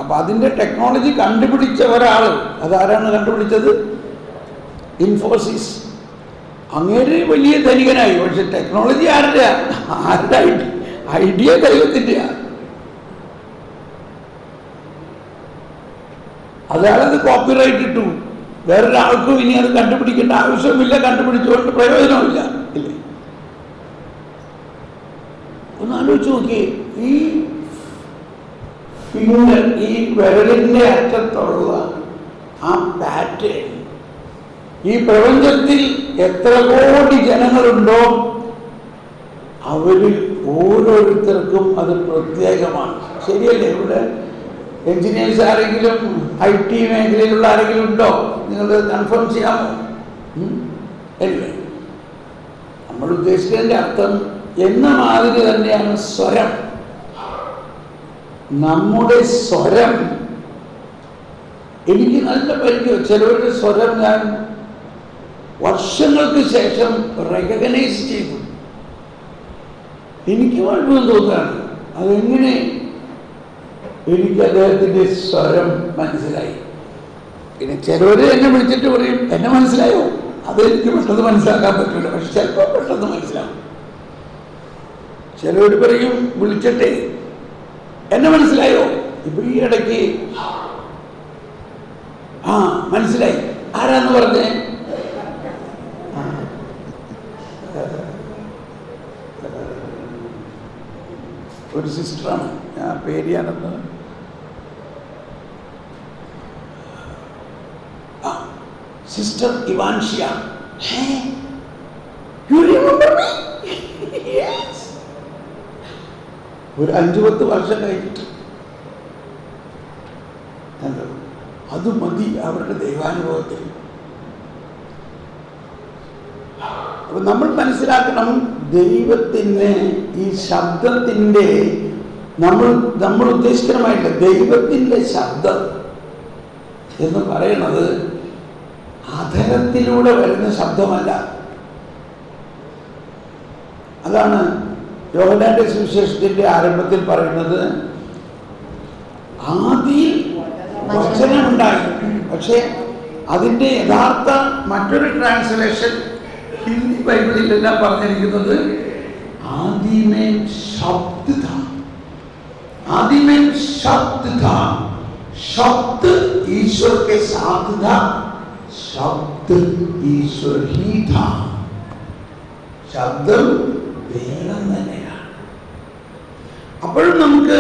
അപ്പൊ അതിന്റെ ടെക്നോളജി കണ്ടുപിടിച്ച ഒരാൾ, അതാരാണ് കണ്ടുപിടിച്ചത്? ഇൻഫോസിസ്. അങ്ങേര് വലിയ ധനികനായി, പക്ഷെ ടെക്നോളജി ആരുടെ ഐഡിയ ദൈവത്തിൻ്റെ. അയാളത് കോപ്പിറൈറ്റ് ഇട്ടു, വേറൊരാൾക്കും ഇനി അത് കണ്ടുപിടിക്കേണ്ട ആവശ്യമില്ല, കണ്ടുപിടിച്ചുകൊണ്ട് പ്രയോജനമില്ല. ഇല്ലേ? ഒന്ന് ആലോചിച്ച് നോക്കിയേ, ഈ ഫിംഗർ, ഈ വിരലിൻ്റെ അറ്റത്തുള്ള ആ പാറ്റേൺ, ഈ പ്രപഞ്ചത്തിൽ എത്ര കോടി ജനങ്ങളുണ്ടോ അവരിൽ ഓരോരുത്തർക്കും അത് പ്രത്യേകമാണ്. ശരിയല്ലേ? ഇവിടെ എഞ്ചിനീയേഴ്സ് ആരെങ്കിലും IT മേഖലയിലുള്ള ആരെങ്കിലും ഉണ്ടോ? നിങ്ങൾ കൺഫേം ചെയ്യാമോ? അല്ലേ? നമ്മൾ ഉദ്ദേശിച്ചതിൻ്റെ അർത്ഥം എന്ന മാതിരി തന്നെയാണ് സ്വരം. നമ്മുടെ സ്വരം എനിക്ക് നല്ല പരിചയം. ചിലവരുടെ സ്വരം ഞാൻ വർഷങ്ങൾക്ക് ശേഷം റെക്കഗ്നൈസ് ചെയ്തു. എനിക്ക് അത്ഭുതം തോന്നുകയാണ്. അതെങ്ങനെ എനിക്ക് അദ്ദേഹത്തിൻ്റെ സ്വരം മനസ്സിലായി. പിന്നെ ചിലവർ എന്നെ വിളിച്ചിട്ട് പറയും, എന്നെ മനസ്സിലായോ? അതെനിക്ക് പെട്ടെന്ന് മനസ്സിലാക്കാൻ പറ്റില്ല, പക്ഷെ ചിലപ്പോൾ പെട്ടെന്ന് മനസ്സിലാവും. ചിലവർ പറയും വിളിച്ചിട്ടേ, എന്നെ മനസ്സിലായോ? ഇപ്പൊ ഈ ഇടയ്ക്ക് മനസ്സിലായി. ആരാന്ന് പറഞ്ഞേ? ഒരു സിസ്റ്ററാണ്, ഞാൻ പേര് ഞാനൊന്ന് sister ഇവാൻഷ്യ. You remember me? Yes. ഒരു 5-10 വർഷം കഴിഞ്ഞിട്ട് അത് മതി അവരുടെ ദൈവാനുഭവത്തിൽ. അപ്പൊ നമ്മൾ മനസ്സിലാക്കണം, ദൈവത്തിന് ഈ ശബ്ദത്തിൻ്റെ നമ്മൾ ഉദ്ദേശിക്കണമായില്ല. ദൈവത്തിൻ്റെ ശബ്ദം എന്ന് പറയുന്നത് അധരത്തിലൂടെ വരുന്ന ശബ്ദമല്ല. അതാണ് യോഹന്നാന്റെ സുവിശേഷത്തിന്റെ ആരംഭത്തിൽ പറയുന്നത്, ആദിയിൽ വചനമുണ്ടായി. പക്ഷേ അതിൻ്റെ യഥാർത്ഥ മറ്റൊരു ട്രാൻസ്ലേഷൻ ഹിന്ദി ബൈബിളിലെല്ലാം പറഞ്ഞിരിക്കുന്നത് ആദിമേ ശബ്ദ था, आदिमय शब्द था, शब्द ईश्वर के साथ था, शब्द ईश्वर ही था. ശബ്ദം ദൈവം തന്നെയാണ്. അപ്പോഴും നമുക്ക്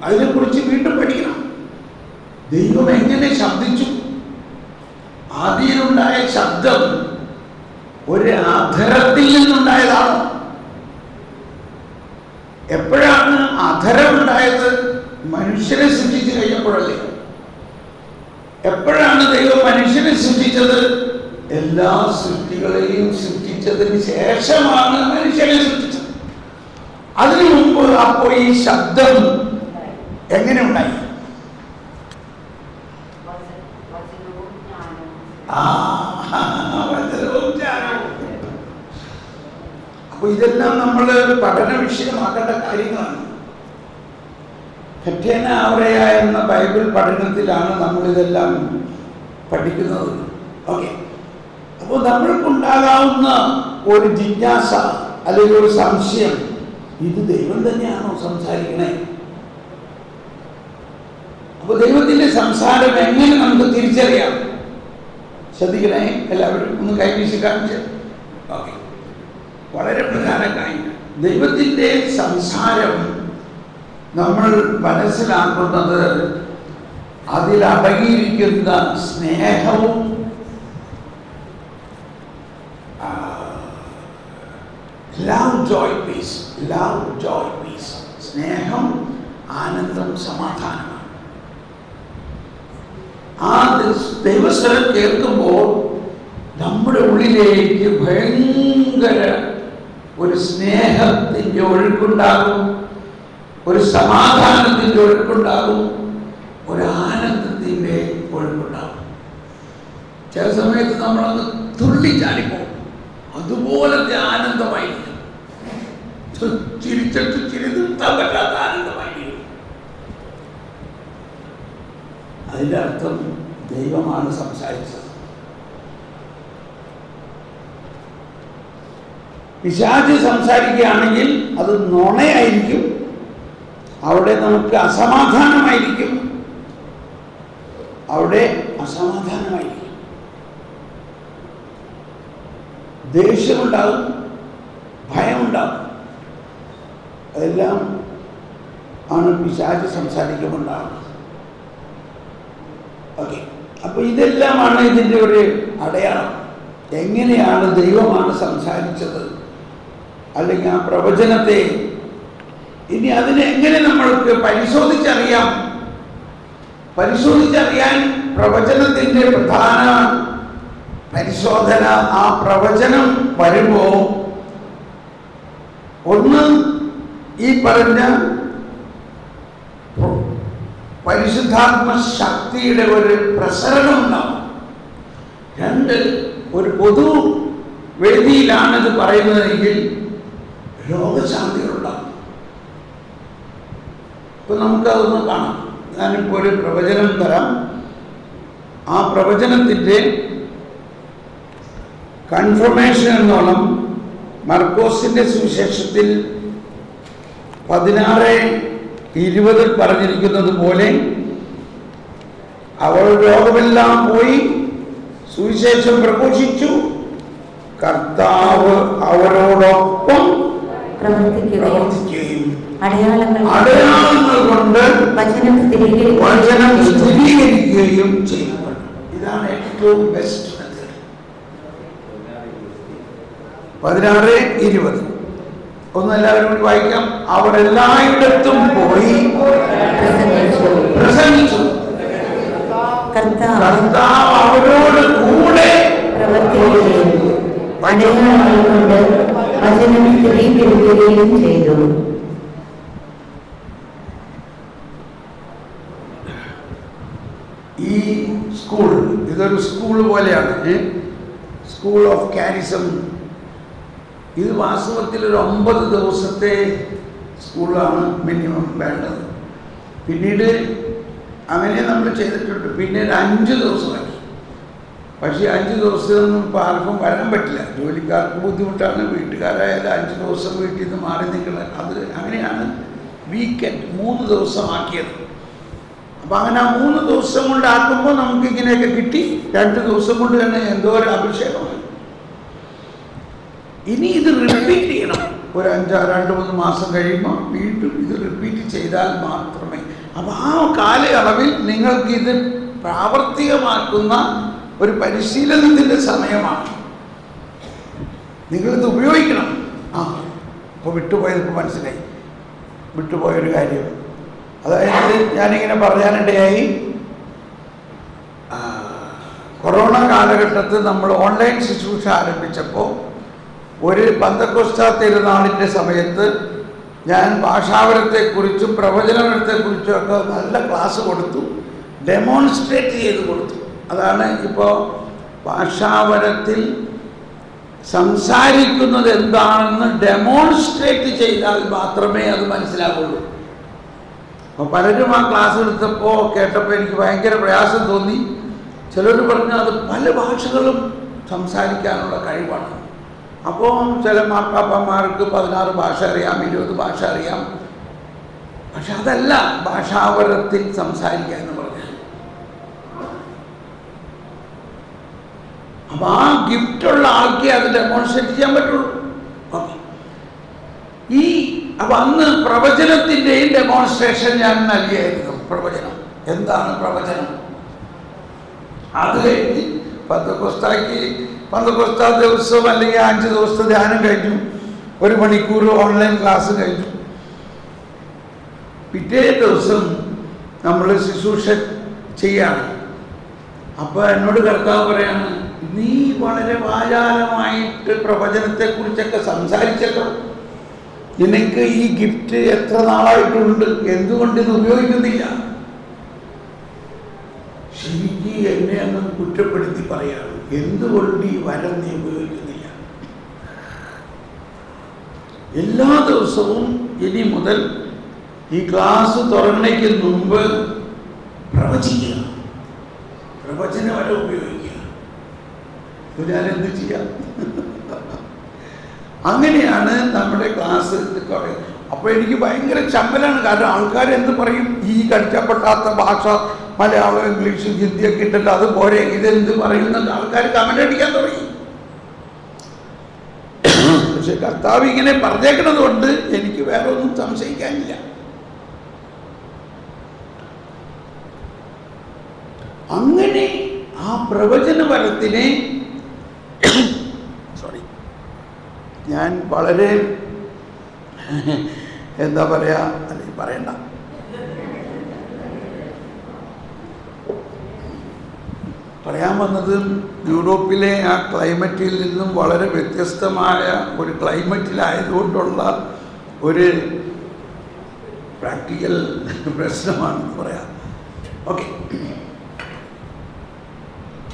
അതിനെക്കുറിച്ച് വീണ്ടും പഠിക്കണം. ദൈവം എങ്ങനെ ശബ്ദിച്ചു? ആദിയിലുണ്ടായ ശബ്ദം ഒരു അധരത്തിൽ നിന്നുണ്ടായതാണോ? എപ്പോഴാണ് അധരമുണ്ടായത്? മനുഷ്യനെ സൃഷ്ടിച്ചു കഴിഞ്ഞപ്പോഴല്ലേ. എപ്പോഴാണ് ദൈവം മനുഷ്യനെ സൃഷ്ടിച്ചത്? എല്ലാ സൃഷ്ടികളെയും സൃഷ്ടിച്ചതിന് ശേഷമാണ് മനുഷ്യനെ സൃഷ്ടിച്ചത്. അതിനു മുമ്പ് അപ്പോൾ ഈ ശബ്ദം എങ്ങനെ ഉണ്ടായി? അപ്പൊ ഇതെല്ലാം നമ്മൾ പഠന വിഷയമാക്കേണ്ട കാര്യങ്ങളാണ്. കെറ്റേന അവരയ എന്ന ബൈബിൾ പഠനത്തിലാണ് നമ്മളിതെല്ലാം പഠിക്കുന്നത്. ഓക്കെ, അപ്പോൾ നമ്മൾക്കുണ്ടാകാവുന്ന ഒരു ജിജ്ഞാസ അല്ലെങ്കിൽ ഒരു സംശയം, ഇത് ദൈവം തന്നെയാണോ സംസാരിക്കണേ? അപ്പോൾ ദൈവത്തിൻ്റെ സംസാരം എങ്ങനെ നമുക്ക് തിരിച്ചറിയാം? ശ്രദ്ധിക്കണേ എല്ലാവരും, ഒന്ന് കൈവീശി കാണിച്ച്. ഓക്കെ, വളരെ പ്രധാന കാര്യം, ദൈവത്തിൻ്റെ സംസാരം നമ്മൾ മനസ്സിലാക്കുന്നത് അതിലടങ്ങിയിരിക്കുന്ന സ്നേഹവും ലവ് ജോയ് പീസ്, സ്നേഹം, ആനന്ദം, സമാധാനമാണ്. ആ ദൈവസ്വരം കേൾക്കുമ്പോൾ നമ്മുടെ ഉള്ളിലേക്ക് ഭയങ്കര ഒരു സ്നേഹത്തിൻ്റെ ഒഴുക്കുണ്ടാകും, ഒരു സമാധാനത്തിൻ്റെ ഒഴുക്കുണ്ടാകും, ഒരു ആനന്ദത്തിൻ്റെ ഒഴുക്കുണ്ടാകും. ചില സമയത്ത് നമ്മളങ്ങ് തുള്ളിച്ചാടിപ്പോകും. അതുപോലത്തെ ആനന്ദമായിരിക്കും, ചിരിച്ചിട്ട് ചിരി നിർത്താൻ പറ്റാത്ത ആനന്ദമായിരിക്കും. അതിൻ്റെ അർത്ഥം ദൈവമാണ് സംസാരിച്ചത്. പിശാച് സംസാരിക്കുകയാണെങ്കിൽ അത് നുണയായിരിക്കും, അവിടെ നമുക്ക് അസമാധാനമായിരിക്കും, ദേഷ്യമുണ്ടാകും, ഭയമുണ്ടാകും. അതെല്ലാം ആണ് പിശാച് സംസാരിക്കുമ്പോൾ ഉണ്ടാകുന്നത്. ഓക്കെ, അപ്പോൾ ഇതെല്ലാമാണ് ഇതിൻ്റെ ഒരു അടയാളം. എങ്ങനെയാണ് ദൈവമാണ് സംസാരിച്ചത്, അല്ലെങ്കിൽ ആ പ്രവചനത്തെ ഇനി അതിനെ എങ്ങനെ നമ്മൾക്ക് പരിശോധിച്ചറിയാൻ പ്രവചനത്തിൻ്റെ പ്രധാന പരിശോധന, ആ പ്രവചനം വരുമ്പോൾ ഒന്ന് ഈ പറഞ്ഞ പരിശുദ്ധാത്മ ശക്തിയുടെ ഒരു പ്രസരണം ഉണ്ടാവും. രണ്ട്, ഒരു പൊതു വേദിയിലാണിത് പറയുന്നതെങ്കിൽ രോഗശാന്തികളുണ്ടാവും. ഇപ്പൊ നമുക്കതൊന്ന് കാണാം. ഞാനിപ്പോൾ ഒരു പ്രവചനം തരാം. ആ പ്രവചനത്തിൻ്റെ കൺഫർമേഷൻ എന്നോണം മർക്കോസിൻ്റെ സുവിശേഷത്തിൽ 16:20 പറഞ്ഞിരിക്കുന്നത് പോലെ അവർ രോഗമെല്ലാം പോയി സുവിശേഷം പ്രഘോഷിച്ചു, കർത്താവ് അവരോടൊപ്പം പ്രവർത്തിക്കുകയും അടയാളങ്ങൾ കൊണ്ട് വചനം സ്ഥിരീകരിക്കുകയും ചെയ്തു. ഇതാണ് ഏറ്റവും ബെസ്റ്റ് മെത്തേഡ്. 16:20 ഒന്ന് എല്ലാവരും കൂടി വായിക്കാം. അവർ എല്ലായിടത്തും പോയി പ്രസംഗിച്ചു. കർത്താവ് അവരോട് കൂടെ പ്രവർത്തിക്കുകയും അടയാളങ്ങൾ കൊണ്ട് വചനം സ്ഥിരീകരിക്കുകയും ചെയ്തു. ഈ സ്കൂൾ ഇതൊരു സ്കൂൾ പോലെയാണ്, സ്കൂൾ ഓഫ് കാരിസം. ഇത് വാസ്തവത്തിൽ ഒരു 9 ദിവസത്തെ സ്കൂളാണ് മിനിമം വേണ്ടത്. പിന്നീട് അങ്ങനെ നമ്മൾ ചെയ്തിട്ടുണ്ട്. പിന്നീട് 5 ദിവസമായി. പക്ഷേ 5 ദിവസമൊന്നും ഇപ്പോൾ ആർക്കും വരാൻ പറ്റില്ല. ജോലിക്കാർക്ക് ബുദ്ധിമുട്ടാണ്. വീട്ടുകാരായാലും 5 ദിവസം വീട്ടിൽ നിന്ന് മാറി നിൽക്കുന്നത്. അത് അങ്ങനെയാണ് വീക്കെൻഡ് 3 ദിവസമാക്കിയത്. അപ്പം അങ്ങനെ 3 ദിവസം കൊണ്ടാക്കുമ്പോൾ നമുക്ക് ഇങ്ങനെയൊക്കെ കിട്ടി. 2 ദിവസം കൊണ്ട് തന്നെ എന്തോ ഒരു അഭിഷേകമാണ്. ഇനി ഇത് റിപ്പീറ്റ് ചെയ്യണം. ഒരു 2-3 മാസം കഴിയുമ്പോൾ വീണ്ടും ഇത് റിപ്പീറ്റ് ചെയ്താൽ മാത്രമേ. അപ്പം ആ കാലയളവിൽ നിങ്ങൾക്കിത് പ്രാവർത്തികമാക്കുന്ന ഒരു പരിശീലനത്തിൻ്റെ സമയമാണ്. നിങ്ങളിത് ഉപയോഗിക്കണം. അപ്പോൾ വിട്ടുപോയതിപ്പോൾ മനസ്സിലായി. വിട്ടുപോയൊരു കാര്യം, അതായത് ഞാനിങ്ങനെ പറയാനിടയായി, കൊറോണ കാലഘട്ടത്തിൽ നമ്മൾ ഓൺലൈൻ ശുശ്രൂഷ ആരംഭിച്ചപ്പോൾ ഒരു പന്തക്കോസ്ത തിരുനാളിൻ്റെ സമയത്ത് ഞാൻ ഭാഷാപരത്തെക്കുറിച്ചും പ്രവചനപരത്തെക്കുറിച്ചും ഒക്കെ നല്ല ക്ലാസ് കൊടുത്തു, ഡെമോൺസ്ട്രേറ്റ് ചെയ്ത് കൊടുത്തു. അതാണ് ഇപ്പോൾ ഭാഷാപരത്തിൽ സംസാരിക്കുന്നത് എന്താണെന്ന് ഡെമോൺസ്ട്രേറ്റ് ചെയ്താൽ മാത്രമേ അത് മനസ്സിലാവുള്ളൂ. അപ്പോൾ പലരും ആ ക്ലാസ് എടുത്തപ്പോൾ കേട്ടപ്പോൾ എനിക്ക് ഭയങ്കര പ്രയാസം തോന്നി. ചിലർ പറഞ്ഞു അത് പല ഭാഷകളും സംസാരിക്കാനുള്ള കഴിവാണ്. അപ്പോൾ ചില മാർപ്പാപ്പന്മാർക്ക് 16 ഭാഷ അറിയാം, 20 ഭാഷ അറിയാം. പക്ഷെ അതല്ല ഭാഷാപരത്തിൽ സംസാരിക്കുക എന്ന് പറഞ്ഞാൽ. അപ്പം ആ ഗിഫ്റ്റുള്ള ആൾക്കേ അത് ഡെമോൺസ്ട്രേറ്റ് ചെയ്യാൻ പറ്റുള്ളൂ. ഓക്കെ. അപ്പം അന്ന് പ്രവചനത്തിൻ്റെയും ഡെമോൺസ്ട്രേഷൻ ഞാൻ നൽകിയായിരുന്നു. പ്രവചനം എന്താണ് പ്രവചനം? അത് കഴിഞ്ഞ് പന്തക്കോസ്ത ദിവസം അല്ലെങ്കിൽ 5 ദിവസത്തെ ധ്യാനം കഴിഞ്ഞു. 1 മണിക്കൂർ ഓൺലൈൻ ക്ലാസ് കഴിഞ്ഞു. പിറ്റേ ദിവസം നമ്മൾ ശുശ്രൂഷ ചെയ്യാണ്. അപ്പോൾ എന്നോട് കർത്താവ് പറയാണ്, നീ വളരെ വാചാലമായിട്ട് പ്രവചനത്തെക്കുറിച്ചൊക്കെ സംസാരിച്ചല്ലോ, നിനക്ക് ഈ ഗിഫ്റ്റ് എത്ര നാളായിട്ടുണ്ട്, എന്തുകൊണ്ട് ഇത് ഉപയോഗിക്കുന്നില്ല? ശരിക്ക് എന്നെ അങ്ങ് കുറ്റപ്പെടുത്തി പറയാണ്, എന്തുകൊണ്ട് ഈ വരം നീ ഉപയോഗിക്കുന്നില്ല? എല്ലാ ദിവസവും ഇനി മുതൽ ഈ ക്ലാസ് തുറന്നയ്ക്ക് മുമ്പ് പ്രവചിക്കുക, പ്രവചന വരം ഉപയോഗിക്കുക. ഞാൻ എന്ത് ചെയ്യാം? അങ്ങനെയാണ് നമ്മുടെ ക്ലാസ് കുറേ. അപ്പോൾ എനിക്ക് ഭയങ്കര ചമ്മലാണ്. കാരണം ആൾക്കാരെന്ത് പറയും, ഈ കടിച്ചപ്പെട്ടാത്ത ഭാഷ മലയാളം ഇംഗ്ലീഷ് ഹിന്ദിയൊക്കെ ഇട്ടല്ലോ, അത് പോരെ, ഇതെന്ത് പറയുന്നത് ആൾക്കാർ കമൻ്റ് അടിക്കാൻ തുടങ്ങി. പക്ഷെ കർത്താവ് ഇങ്ങനെ പറഞ്ഞേക്കുന്നത് കൊണ്ട് എനിക്ക് വേറെ ഒന്നും സംശയിക്കാനില്ല. അങ്ങനെ ആ പ്രവചനപരത്തിനെ ഞാൻ വളരെ എന്താ പറയുക, അല്ലെങ്കിൽ പറയണ്ട, പറയാൻ വന്നത് യൂറോപ്പിലെ ആ ക്ലൈമറ്റിൽ നിന്നും വളരെ വ്യത്യസ്തമായ ഒരു ക്ലൈമറ്റിലായതുകൊണ്ടുള്ള ഒരു പ്രാക്ടിക്കൽ പ്രശ്നമാണെന്ന് പറയാം. ഓക്കെ.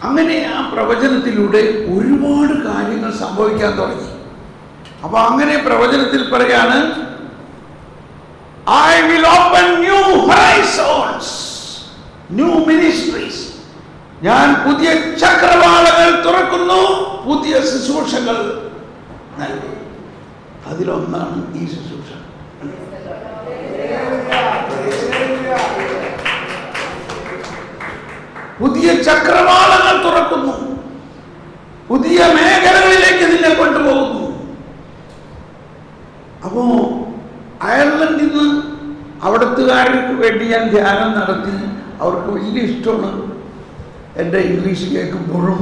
അങ്ങനെ ആ പ്രവചനത്തിലൂടെ ഒരുപാട് കാര്യങ്ങൾ സംഭവിക്കാൻ തുടങ്ങി. അപ്പോൾ അങ്ങനെ പ്രവചനത്തിൽ പറയാണ്, I will open new horizons, new ministries. ഞാൻ പുതിയ ചക്രവാളങ്ങൾ തുറക്കുന്നു, പുതിയ ശുശ്രൂഷകൾ നൽകും. അതിലൊന്നാണ് ഈ ശുശ്രൂഷ. പുതിയ ചക്രവാളങ്ങൾ തുറക്കുന്നു, പുതിയ മേഖലകളിലേക്ക് നിന്നെ കൊണ്ടുപോകുന്നു. അപ്പോ അയർലൻഡിൽ നിന്ന് അവിടത്തുകാർക്ക് വേണ്ടി ഞാൻ ധ്യാനം നടത്തി. അവർക്ക് വലിയ ഇഷ്ടമാണ് എൻ്റെ ഇംഗ്ലീഷ് കേൾക്കുമ്പോഴും.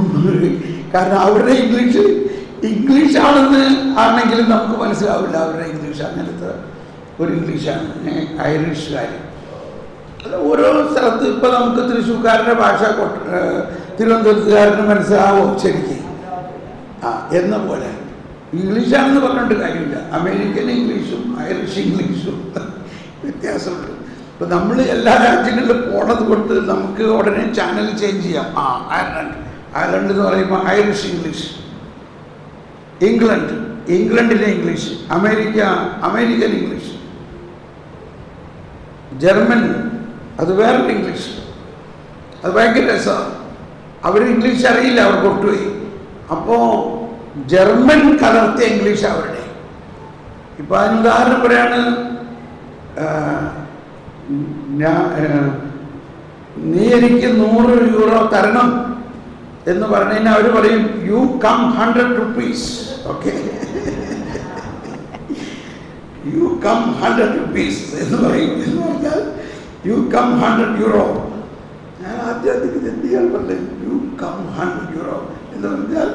കാരണം അവരുടെ ഇംഗ്ലീഷ് ഇംഗ്ലീഷാണെന്ന് ആണെങ്കിലും നമുക്ക് മനസ്സിലാവില്ല അവരുടെ ഇംഗ്ലീഷ്. അങ്ങനത്തെ ഒരു ഇംഗ്ലീഷാണ് ഐറിഷുകാർ. അത് ഓരോ സ്ഥലത്ത് ഇപ്പം നമുക്ക് തൃശ്ശൂർക്കാരൻ്റെ ഭാഷ തിരുവനന്തപുരത്തുകാരന് മനസ്സിലാവും ശരിക്കും എന്ന പോലെ. ഇംഗ്ലീഷാണെന്ന് പറഞ്ഞിട്ട് കാര്യമില്ല. അമേരിക്കൻ ഇംഗ്ലീഷും ഐറിഷ് ഇംഗ്ലീഷും വ്യത്യാസമുണ്ട്. ഇപ്പം നമ്മൾ എല്ലാ രാജ്യങ്ങളിലും പോണത് കൊണ്ട് നമുക്ക് ഉടനെ ചാനൽ ചേഞ്ച് ചെയ്യാം. അയർലൻഡ് എന്ന് പറയുമ്പോൾ ഐറിഷ് ഇംഗ്ലീഷ്, ഇംഗ്ലണ്ടിലെ ഇംഗ്ലീഷ്, അമേരിക്കൻ ഇംഗ്ലീഷ്, ജർമ്മൻ അത് വേറൊരു ഇംഗ്ലീഷ്. അത് ഭയങ്കര രസമാണ്. അവർ ഇംഗ്ലീഷ് അറിയില്ല, അവർ കൊട്ടുപോയി. അപ്പോൾ ജർമ്മൻ കലർത്തിയ ഇംഗ്ലീഷ് അവരുടെ. ഇപ്പം അതിന് ഉദാഹരണം പറയാണ്, നീ എനിക്ക് 100 യൂറോ തരണം എന്ന് പറഞ്ഞു കഴിഞ്ഞാൽ അവർ പറയും you come 100 rupees. Okay, you come 100 rupees എന്ന് പറയും. എന്ന് പറഞ്ഞാൽ യു കം 100 euro. ഞാൻ ആദ്യത്തേക്ക് എന്ത് ചെയ്യാൻ പറഞ്ഞു യു കം 100 euro എന്ന് പറഞ്ഞാൽ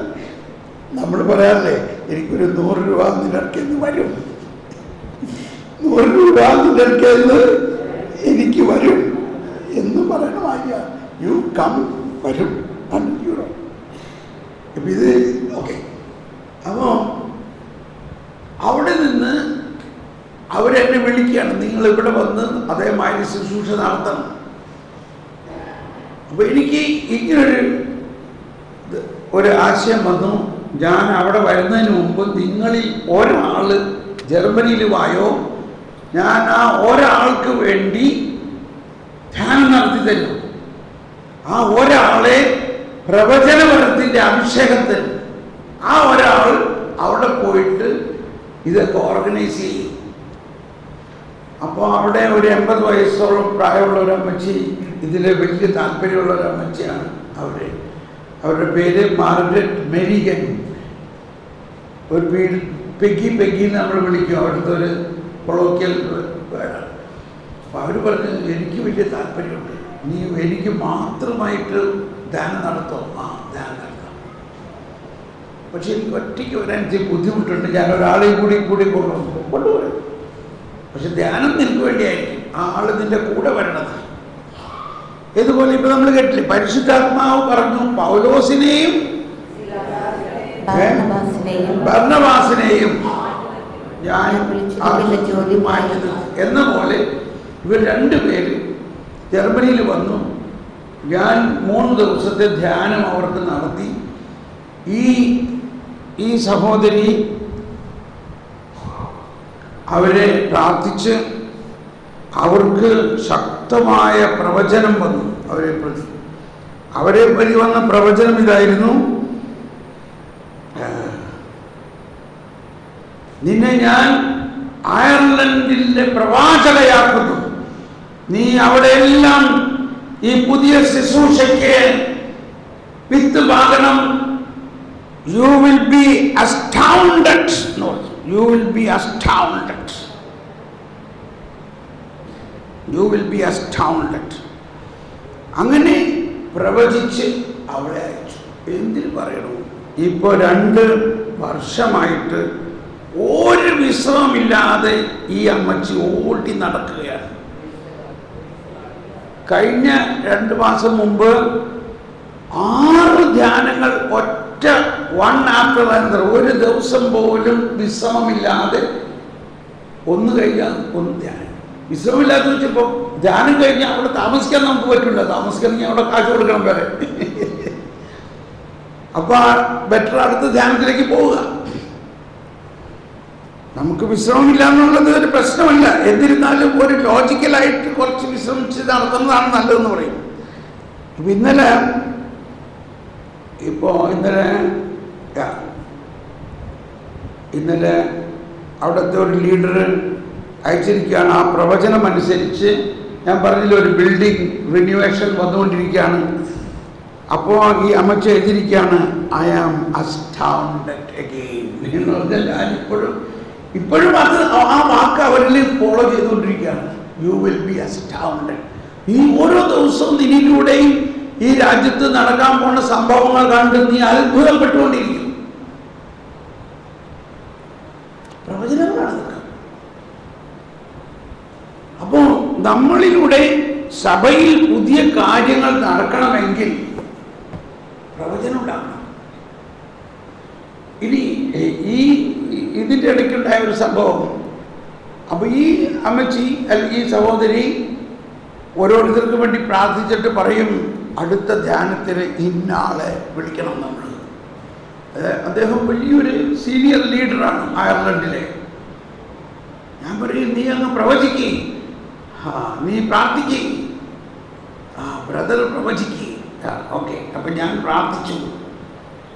നമ്മൾ പറയാറില്ലേ, എനിക്കൊരു 100 രൂപ നിന്റെ അടുക്കെന്ന് വരും, 100 രൂപ നിന്റെ അടുക്കെന്ന് എനിക്ക് വരും എന്ന് പറയണമായ യു കം വരും 100 euro. ഇപ്പം ഇത് ഓക്കെ. അപ്പോൾ അവിടെ നിന്ന് അവരെന്നെ വിളിക്കുകയാണ്, നിങ്ങൾ ഇവിടെ വന്ന് അതേമാതിരി ശുശ്രൂഷ നടത്തണം. അപ്പോൾ എനിക്ക് ഇങ്ങനൊരു ആശയം വന്നു. ഞാൻ അവിടെ വരുന്നതിന് മുമ്പ് നിങ്ങളിൽ ഒരാൾ ജർമ്മനിയിൽ വായോ, ഞാൻ ആ ഒരാൾക്ക് വേണ്ടി ധ്യാനം നടത്തി തരും. ആ ഒരാളെ പ്രവചനപരത്തിൻ്റെ അഭിഷേകത്തിൽ ആ ഒരാൾ അവിടെ പോയിട്ട് ഇതൊക്കെ ഓർഗനൈസ് ചെയ്യും. അപ്പോൾ അവിടെ ഒരു 80 വയസ്സോളം പ്രായമുള്ള ഒരു അമ്മച്ചി, ഇതിൽ വലിയ താല്പര്യമുള്ള ഒരു അമ്മച്ചിയാണ് അവരുടെ പേര് മാർഗരറ്റ് മെരിഗൻ. ഒരു വീട് പെഗ്ഗി നമ്മൾ വിളിക്കും, അവിടുത്തെ ഒരു കൊളോക്കിയൽ വേർഡാണ്. അപ്പോൾ അവർ പറഞ്ഞു എനിക്ക് വലിയ താല്പര്യമുണ്ട്, നീ എനിക്ക് മാത്രമായിട്ട് ധ്യാനം നടത്തോ? ധ്യാനം നടത്താം, പക്ഷെ എനിക്ക് ഒറ്റയ്ക്ക് വരാൻ ഇച്ചിരി ബുദ്ധിമുട്ടുണ്ട്, ഞാൻ ഒരാളെയും കൂടി കൊണ്ടുപോകും. പക്ഷെ ധ്യാനം നിനക്ക് വേണ്ടിയായിരിക്കും, ആ ആള് നിന്റെ കൂടെ വരണത്. ഇതുപോലെ ഇപ്പൊ നമ്മൾ കേട്ടില്ലേ, പരിശുദ്ധാത്മാവ് പറഞ്ഞു പൗലോസിനെയും ബർന്നബാസിനെയും ഞാൻ എന്ന പോലെ ഇവർ 2 പേര് ജർമ്മനിയിൽ വന്നു. ഞാൻ 3 ദിവസത്തെ ധ്യാനം അവർക്ക് നടത്തി. ഈ സഹോദരി അവരെ പ്രാർത്ഥിച്ച് അവർക്ക് ശക്തമായ പ്രവചനം വന്നു. അവരെ പറ്റി വന്ന പ്രവചനം ഇതായിരുന്നു: നിന്നെ ഞാൻ അയർലൻഡിലെ പ്രവാചകയാക്കുന്നു, നീ അവിടെയെല്ലാം ഈ പുതിയ ശുശ്രൂഷയ്ക്ക് വിത്ത് പാകണം. യു വിൽ ബി അസ്റ്റൗണ്ടഡ് എന്ന് പറഞ്ഞു. You will be astounded. You will be astounded. അങ്ങനെ പ്രവചിച്ച് അവളെ അയച്ചു. എന്തിന് പറയണു? ഇപ്പോൾ 2 വർഷമായിട്ട് ഒരു വിശ്രമമില്ലാതെ ഈ അമ്മച്ചി ഓടി നടക്കുകയാണ്. കഴിഞ്ഞ 2 മാസം മുമ്പ് 6 ധ്യാനങ്ങൾ ഒറ്റ 1 after another, ഒരു ദിവസം പോലും വിശ്രമമില്ലാതെ ഒന്ന് കഴിഞ്ഞാൽ ഒന്ന് ധ്യാനം. വിശ്രമമില്ലാതെ വെച്ചപ്പോൾ ധ്യാനം കഴിഞ്ഞാൽ അവിടെ താമസിക്കാൻ നമുക്ക് പറ്റില്ല, താമസിക്കണമെങ്കിൽ അവിടെ കാശ് കൊടുക്കണം വരെ. അപ്പോൾ ബെറ്റർ അടുത്ത ധ്യാനത്തിലേക്ക് പോവുക. നമുക്ക് വിശ്രമമില്ല എന്നുള്ളത് ഒരു പ്രശ്നമല്ല, എന്നിരുന്നാലും ഒരു ലോജിക്കലായിട്ട് കുറച്ച് വിശ്രമിച്ച് നടത്തുന്നതാണ് നല്ലതെന്ന് പറയും. അപ്പം ഇന്നലെ അവിടുത്തെ ഒരു ലീഡർ അയച്ചിരിക്കുകയാണ്. ആ പ്രവചനം അനുസരിച്ച് ഞാൻ പറഞ്ഞില്ല, ഒരു ബിൽഡിംഗ് റിന്യൂവേഷൻ വന്നുകൊണ്ടിരിക്കുകയാണ്. അപ്പോൾ ഈ അമ്മച്ചി എഴുതിയിരിക്കുകയാണ്, ഐ ആം അസ്റ്റൗണ്ടഡ് അഗെയിൻ എന്ന് പറഞ്ഞാൽ ഇപ്പോഴും അത് ആ വാക്ക് അവരിൽ ഫോളോ ചെയ്തുകൊണ്ടിരിക്കുകയാണ്. You will be astounded. ഈ ഓരോ ദിവസവും നിന്നിലൂടെയും ഈ രാജ്യത്ത് നടക്കാൻ പോകുന്ന സംഭവങ്ങൾ കണ്ട് നീ അത്ഭുതപ്പെട്ടുകൊണ്ടിരിക്കും. നമ്മളിലൂടെ സഭയിൽ പുതിയ കാര്യങ്ങൾ നടക്കണമെങ്കിൽ പ്രവചനം ഉണ്ടാകണം. ഇനി ഇതിൻ്റെ ഇടയ്ക്കുണ്ടായ ഒരു സംഭവം, അപ്പോൾ ഈ അമ്മച്ചി അല്ലെങ്കിൽ ഈ സഹോദരി ഓരോരുത്തർക്ക് വേണ്ടി പ്രാർത്ഥിച്ചിട്ട് പറയും, അടുത്ത ധ്യാനത്തിന് ഇന്നാളെ വിളിക്കണം നമ്മൾ. അദ്ദേഹം വലിയൊരു സീനിയർ ലീഡറാണ് അയർലൻഡിലെ. ഞാൻ പറയും, നീ അങ്ങ് പ്രവചിക്കേ, നീ പ്രാർത്ഥിക്കേ, ബ്രദർ പ്രവചിക്കേ. ഓക്കെ. അപ്പം ഞാൻ പ്രാർത്ഥിച്ചു.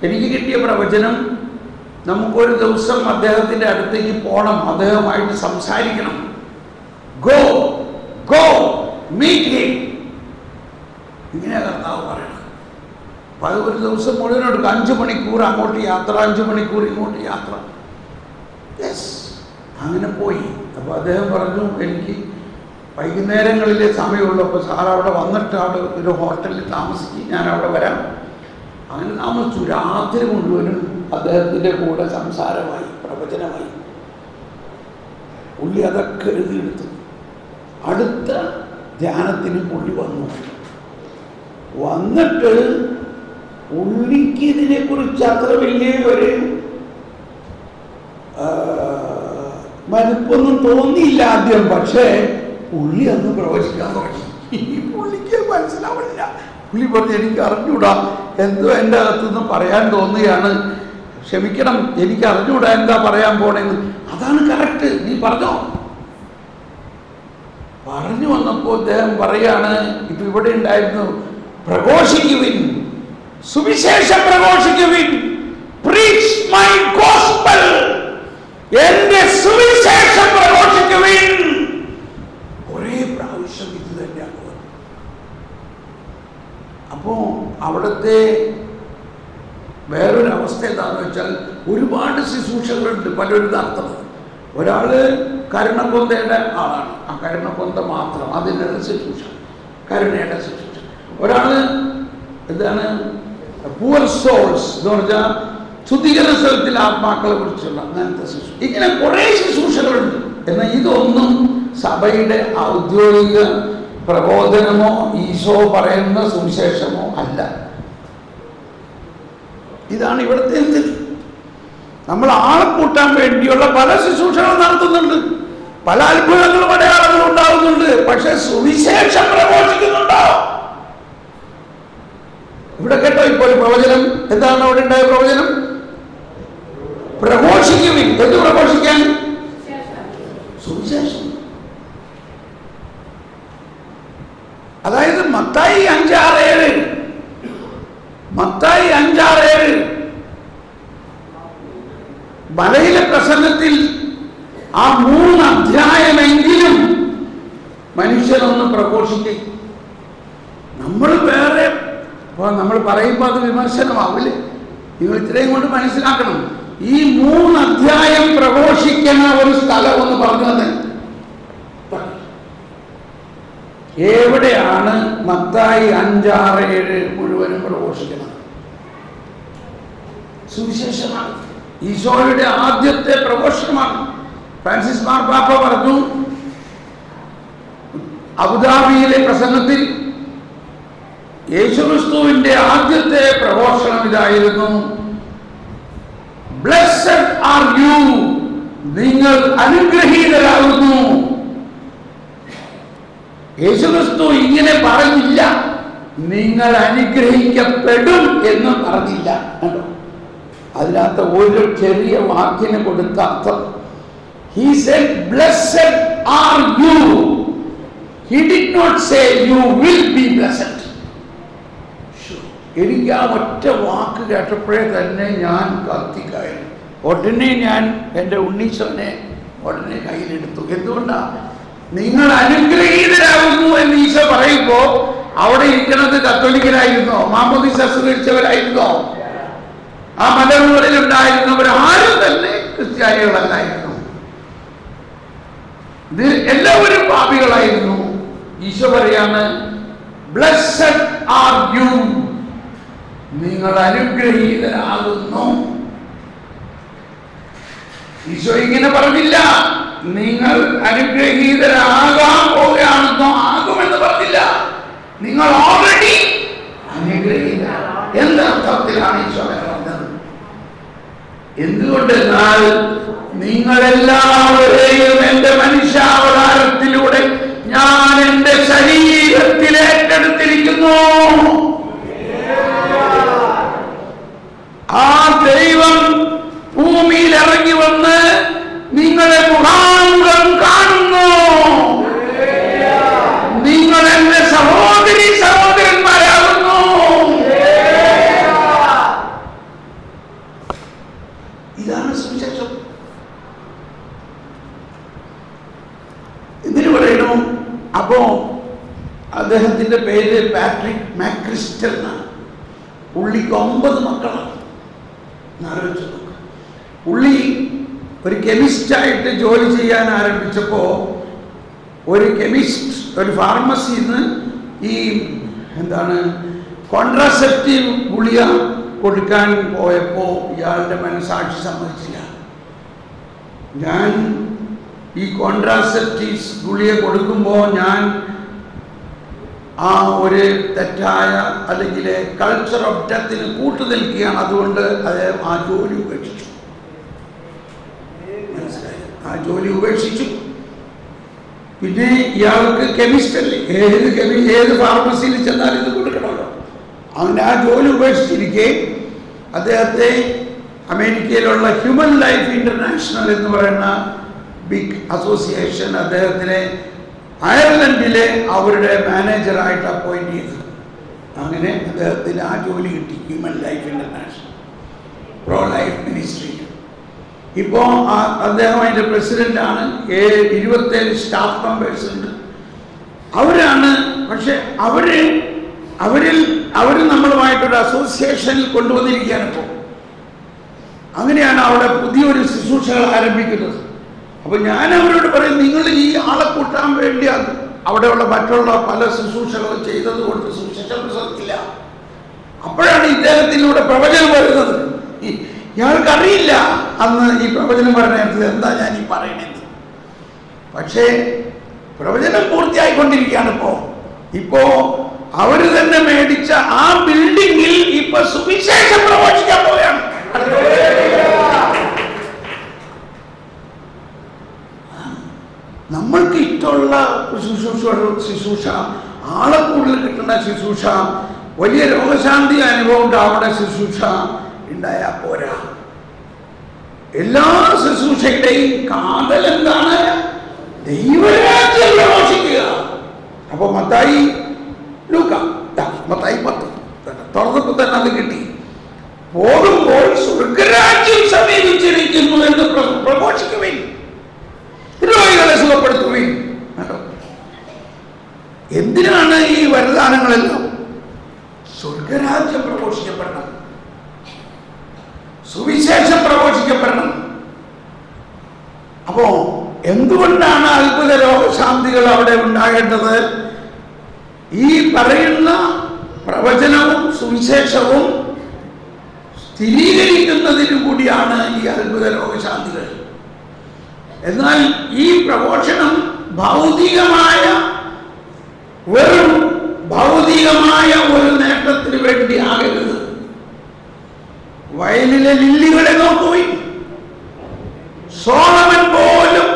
എനിക്ക് കിട്ടിയ പ്രവചനം, നമുക്കൊരു ദിവസം അദ്ദേഹത്തിൻ്റെ അടുത്തേക്ക് പോകണം, അദ്ദേഹവുമായിട്ട് സംസാരിക്കണം. ഗോ ഗോ മീറ്റ് ഹിം, ഇങ്ങനെ കർത്താവ് പറയണം. അപ്പം അത് ഒരു ദിവസം മുഴുവൻ എടുക്കും. 5 മണിക്കൂർ അങ്ങോട്ട് യാത്ര, 5 മണിക്കൂർ ഇങ്ങോട്ട് യാത്ര. യെസ്, അങ്ങനെ പോയി. അപ്പോൾ അദ്ദേഹം പറഞ്ഞു, എനിക്ക് വൈകുന്നേരങ്ങളിലെ സമയമുള്ളപ്പോൾ സാർ അവിടെ വന്നിട്ട് അവിടെ ഒരു ഹോട്ടലിൽ താമസിക്കും, ഞാൻ അവിടെ വരാം. അങ്ങനെ താമസിച്ചു. രാത്രി മുഴുവനും അദ്ദേഹത്തിൻ്റെ കൂടെ സംസാരമായി, പ്രവചനമായി. പുള്ളി അതൊക്കെ എഴുതിയെടുത്തു. അടുത്ത ധ്യാനത്തിന് പുള്ളി വന്നിട്ട് പുള്ളിക്ക് ഇതിനെക്കുറിച്ച് അത്ര വലിയ ഒരു മനുപ്പൊന്നും തോന്നിയില്ല ആദ്യം. പക്ഷേ പുള്ളി അന്ന് പ്രവചിക്കാൻ തുടങ്ങി. പുള്ളിക്ക് മനസ്സിലാവില്ല. പുള്ളി പറഞ്ഞു, എനിക്ക് അറിഞ്ഞൂടാ, എന്തോ എൻ്റെ അകത്തുനിന്ന് പറയാൻ തോന്നുകയാണ്, ക്ഷമിക്കണം, എനിക്ക് അറിഞ്ഞൂടാ എന്താ പറയാൻ പോണേന്ന്. അതാണ് കറക്റ്റ്, നീ പറഞ്ഞോ. പറഞ്ഞു വന്നപ്പോൾ അദ്ദേഹം പറയാണ്, ഇപ്പൊ ഇവിടെ ഉണ്ടായിരുന്നു, പ്രഘോഷിക്കുവിൻ, സുവിശേഷം പ്രഘോഷിക്കുവിൻ, preach my gospel, എന്റെ സുവിശേഷം പ്രഘോഷിക്കുവിൻ. ഒരേ പ്രാവശ്യം ഇത് തന്നെയാണ്. അപ്പോ അവിടുത്തെ വേറൊരു അവസ്ഥ എന്താണെന്ന് വെച്ചാൽ, ഒരുപാട് ശുശ്രൂഷകളുണ്ട് പലരും നടത്തുന്നത്. ഒരാൾ കരുണപ്പൊന്തയുടെ ആളാണ്, ആ കരുണപ്പൊന്ത മാത്രം, അതിനുള്ള ശുശ്രൂഷ, കരുണയുടെ ശുശ്രൂഷ. ഒരാൾ എന്താണ് പൂവർ സോൾസ് എന്ന് പറഞ്ഞാൽ ശുദ്ധീകരണ സ്ഥലത്തിൽ ആത്മാക്കളെ കുറിച്ചുള്ള അങ്ങനത്തെ ശുശ്രൂഷ. ഇങ്ങനെ കുറേ ശുശ്രൂഷകളുണ്ട്. എന്നാൽ ഇതൊന്നും സഭയുടെ ഔദ്യോഗിക പ്രബോധനമോ ഈശോ പറയുന്ന സുവിശേഷമോ അല്ല. ഇതാണ് ഇവിടുത്തെ എന്തിൽ നമ്മൾ ആളെ കൂട്ടാൻ വേണ്ടിയുള്ള പല ശുശ്രൂഷകളും നടത്തുന്നുണ്ട്, പല അത്ഭുതങ്ങളും അടയാളങ്ങളും ഉണ്ടാവുന്നുണ്ട്. പക്ഷെ സുവിശേഷം പ്രഘോഷിക്കുന്നുണ്ടോ? ഇവിടെ കേട്ടോ ഇപ്പോൾ ഒരു പ്രവചനം. എന്താണ് അവിടെ ഉണ്ടായ പ്രവചനം? പ്രഘോഷിക്കുവിൻ. എന്ത് പ്രഘോഷിക്കാൻ? സുവിശേഷം. അതായത് മത്തായി 5:6 മലയിലെ പ്രസംഗത്തിൽ ആ 3 അധ്യായമെങ്കിലും മനുഷ്യനൊന്ന് പ്രഘോഷിക്കും. നമ്മൾ വേറെ നമ്മൾ പറയുമ്പോൾ അത് വിമർശനമാവില്ലേ? നിങ്ങൾ ഇത്രയും കൊണ്ട് മനസ്സിലാക്കണം. ഈ 3 അധ്യായം പ്രഘോഷിക്കുന്ന ഒരു സ്ഥലം ഒന്ന് പറഞ്ഞത് എവിടെയാണ്? മത്തായി 5:6 മുഴുവനും പ്രഘോഷിക്കണം. സുവിശേഷമാണ്, ഈശോയുടെ ആദ്യത്തെ പ്രഘോഷണമാണ്. ഫ്രാൻസിസ് മാർപ്പാപ്പ പറഞ്ഞു അബുദാബിയിലെ പ്രസംഗത്തിൽ, യേശുക്രിസ്തുവിന്റെ ആദ്യത്തെ പ്രഘോഷണം ഇതായിരുന്നു, ബ്ലെസ്സഡ് ആർ യു, നിങ്ങൾ അനുഗ്രഹീതരാകുന്നു. യേശുക്രിസ്തു ഇങ്ങനെ പറഞ്ഞില്ല, നിങ്ങൾ അനുഗ്രഹിക്കപ്പെടും എന്ന് പറഞ്ഞില്ല. കണ്ടോ, അതിനകത്ത് ഒരു ചെറിയ വാക്കിന് കൊടുത്ത അർത്ഥം. He said, blessed are you. He did not say you will be blessed. എനിക്ക് ആ ഒറ്റ വാക്ക് കേട്ടപ്പോഴേ തന്നെ ഞാൻ കത്തിക്കായിരുന്നു. ഉടനെ ഞാൻ എൻ്റെ ഉണ്ണീശോനെ ഉടനെ കയ്യിലെടുത്തു. എന്തുകൊണ്ടാണ്? നിങ്ങൾ അനുഗ്രഹീതരാകുന്നു എന്ന് ഈശോ പറയുമ്പോൾ അവിടെ ഇരിക്കുന്നത് കത്തോലിക്കരായിരുന്നോ? മാമോദീസ സ്വീകരിച്ചവരായിരുന്നോ? ആ മലമുകളിൽ ഉണ്ടായിരുന്നവർ ആരും തന്നെ ക്രിസ്ത്യാനികളല്ലായിരുന്നു. ഇത് എല്ലാവരും പാപികളായിരുന്നു. ഈശോ പറയാണ്, ബ്ലെസ്സഡ് ആർ യു, നിങ്ങൾ അനുഗ്രഹീതരാകുന്നു. ഈശോ ഇങ്ങനെ പറഞ്ഞില്ല, നിങ്ങൾ അനുഗ്രഹീതരാകാൻ പോവുകയാണെന്നോ ആകുമെന്ന് പറഞ്ഞില്ല. നിങ്ങൾ ഓൾറെഡി അനുഗ്രഹീത. എന്തർത്ഥത്തിലാണ് ഈശോ പറഞ്ഞത്? എന്തുകൊണ്ടെന്നാൽ നിങ്ങളെല്ലാവരെയും എന്റെ മനുഷ്യാവതാരത്തിലൂടെ ഞാൻ എന്റെ ശരീരത്തിൽ ഏറ്റെടുത്തിരിക്കുന്നു. ആ ദൈവം ഭൂമിയിൽ ഇറങ്ങി വന്ന് നിങ്ങളെ മുഖാമുഖം കാണുന്നു. നിങ്ങൾ എന്റെ സഹോദരി സഹോദരന്മാരാകുന്നു. ഇതാണ് സുവിശേഷം. എന്തിനു പറയണു? അപ്പോ അദ്ദേഹത്തിന്റെ പേര് പാട്രിക് മാക്രിസ്റ്റൽ എന്നാണ്. പുള്ളിക്ക് 9 മക്കളാണ്. ആലോചിച്ചു നോക്ക്. പുള്ളി ഒരു കെമിസ്റ്റായിട്ട് ജോലി ചെയ്യാൻ ആരംഭിച്ചപ്പോൾ ഒരു കെമിസ്റ്റ് ഒരു ഫാർമസിയിൽ നിന്ന് ഈ കോൺട്രാസെപ്റ്റീവ് ഗുളിക കൊടുക്കാൻ പോയപ്പോൾ ഇയാളുടെ മനസാക്ഷി സമ്മതിച്ചില്ല. ഞാൻ ഈ കോൺട്രാസെപ്റ്റീവ്സ് ഗുളിക കൊടുക്കുമ്പോൾ ഞാൻ ആ ഒരു തെറ്റായ അല്ലെങ്കിൽ കൾച്ചർ ഓഫ് ഡെത്തിന് കൂട്ടുനിൽക്കുകയാണ്. അതുകൊണ്ട് അദ്ദേഹം ആ ജോലി ഉപേക്ഷിച്ചു. മനസ്സിലായി? ആ ജോലി ഉപേക്ഷിച്ചു. പിന്നെ ഇയാൾക്ക് കെമിസ്റ്റ് അല്ലേ, ഏത് ഫാർമസിയിൽ ചെന്നാൽ ഇത് കൊടുക്കണമല്ലോ. അങ്ങനെ ആ ജോലി ഉപേക്ഷിച്ചിരിക്കെ അദ്ദേഹത്തെ അമേരിക്കയിലുള്ള ഹ്യൂമൻ ലൈഫ് ഇന്റർനാഷണൽ എന്ന് പറയുന്ന ബിഗ് അസോസിയേഷൻ അദ്ദേഹത്തിനെ അയർലൻഡിലെ അവരുടെ മാനേജറായിട്ട് അപ്പോയിന്റ് ചെയ്തു. അങ്ങനെ അദ്ദേഹത്തിന് ആ ജോലി കിട്ടി. Human life international pro life ministry. ഇപ്പോൾ അദ്ദേഹം അതിൻ്റെ പ്രസിഡന്റാണ്. 27 സ്റ്റാഫ് മെമ്പേഴ്സ് ഉണ്ട്. അവരാണ്. പക്ഷെ അവർ നമ്മളുമായിട്ടൊരു അസോസിയേഷനിൽ കൊണ്ടുവന്നിരിക്കുകയാണ് ഇപ്പോൾ. അങ്ങനെയാണ് അവിടെ പുതിയൊരു ശുശ്രൂഷകൾ ആരംഭിക്കുന്നത്. അപ്പൊ ഞാൻ അവരോട് പറയും, നിങ്ങൾ ഈ ആളെ കൂട്ടാൻ വേണ്ടി അവിടെയുള്ള മറ്റുള്ള പല ശുശ്രൂഷകളും ചെയ്തത് കൊണ്ട് സുവിശേഷം പ്രസംഗിക്കില്ല. അപ്പോഴാണ് ഇദ്ദേഹത്തിലൂടെ പ്രവചനം വരുന്നത്. ഇയാൾക്കറിയില്ല അന്ന് ഈ പ്രവചനം പറഞ്ഞത് എന്താ ഞാൻ ഈ പറയണത്. പക്ഷേ പ്രവചനം പൂർത്തിയായിക്കൊണ്ടിരിക്കുകയാണ്. ഇപ്പോ അവര് തന്നെ മേടിച്ച ആ ബിൽഡിങ്ങിൽ ഇപ്പൊ സുവിശേഷം പ്രവചിക്കാൻ പോവുകയാണ്. നമ്മൾക്ക് ഇഷ്ടമുള്ള ശുശ്രൂഷ, ആളെ കൂടുതൽ കിട്ടുന്ന ശുശ്രൂഷ, വലിയ രോഗശാന്തി അനുഭവം ഉണ്ടാവുന്ന ശുശ്രൂഷ ഉണ്ടായാൽ പോരാ. എല്ലാ ശുശ്രൂഷയുടെയും കാതൽ എന്താണ്? ദൈവരാജ്യം പ്രഘോഷിക്കുക. അപ്പൊ മത്തായി 10 തുറന്നപ്പോൾ തന്നെ അത് കിട്ടി. പോകുമ്പോൾ സ്വർഗരാജ്യം സമീപിച്ചിരിക്കുന്നു എന്ന് പ്രഘോഷിക്കുവിൻ, രോഗികളെ സുഖപ്പെടുത്തുവിൻ. എന്തിനാണ് ഈ വരദാനങ്ങളെല്ലാം? സ്വർഗരാജ്യം പ്രഘോഷിക്കപ്പെടണം, സുവിശേഷം പ്രഘോഷിക്കപ്പെടണം. അപ്പോ എന്തുകൊണ്ടാണ് അത്ഭുത രോഗശാന്തികൾ അവിടെ ഉണ്ടാകേണ്ടത്? ഈ പറയുന്ന പ്രവചനവും സുവിശേഷവും സ്ഥിരീകരിക്കുന്നതിനു കൂടിയാണ് ഈ അത്ഭുത രോഗശാന്തികൾ. എന്നാൽ ഈ പ്രഘോഷണം വെറും ഭൗതികമായ ഒരു നേട്ടത്തിന് വേണ്ടി ആകരുത്. വയലിലെ ലില്ലികളെ നോക്കുവിൻ, സോളമൻ പോലും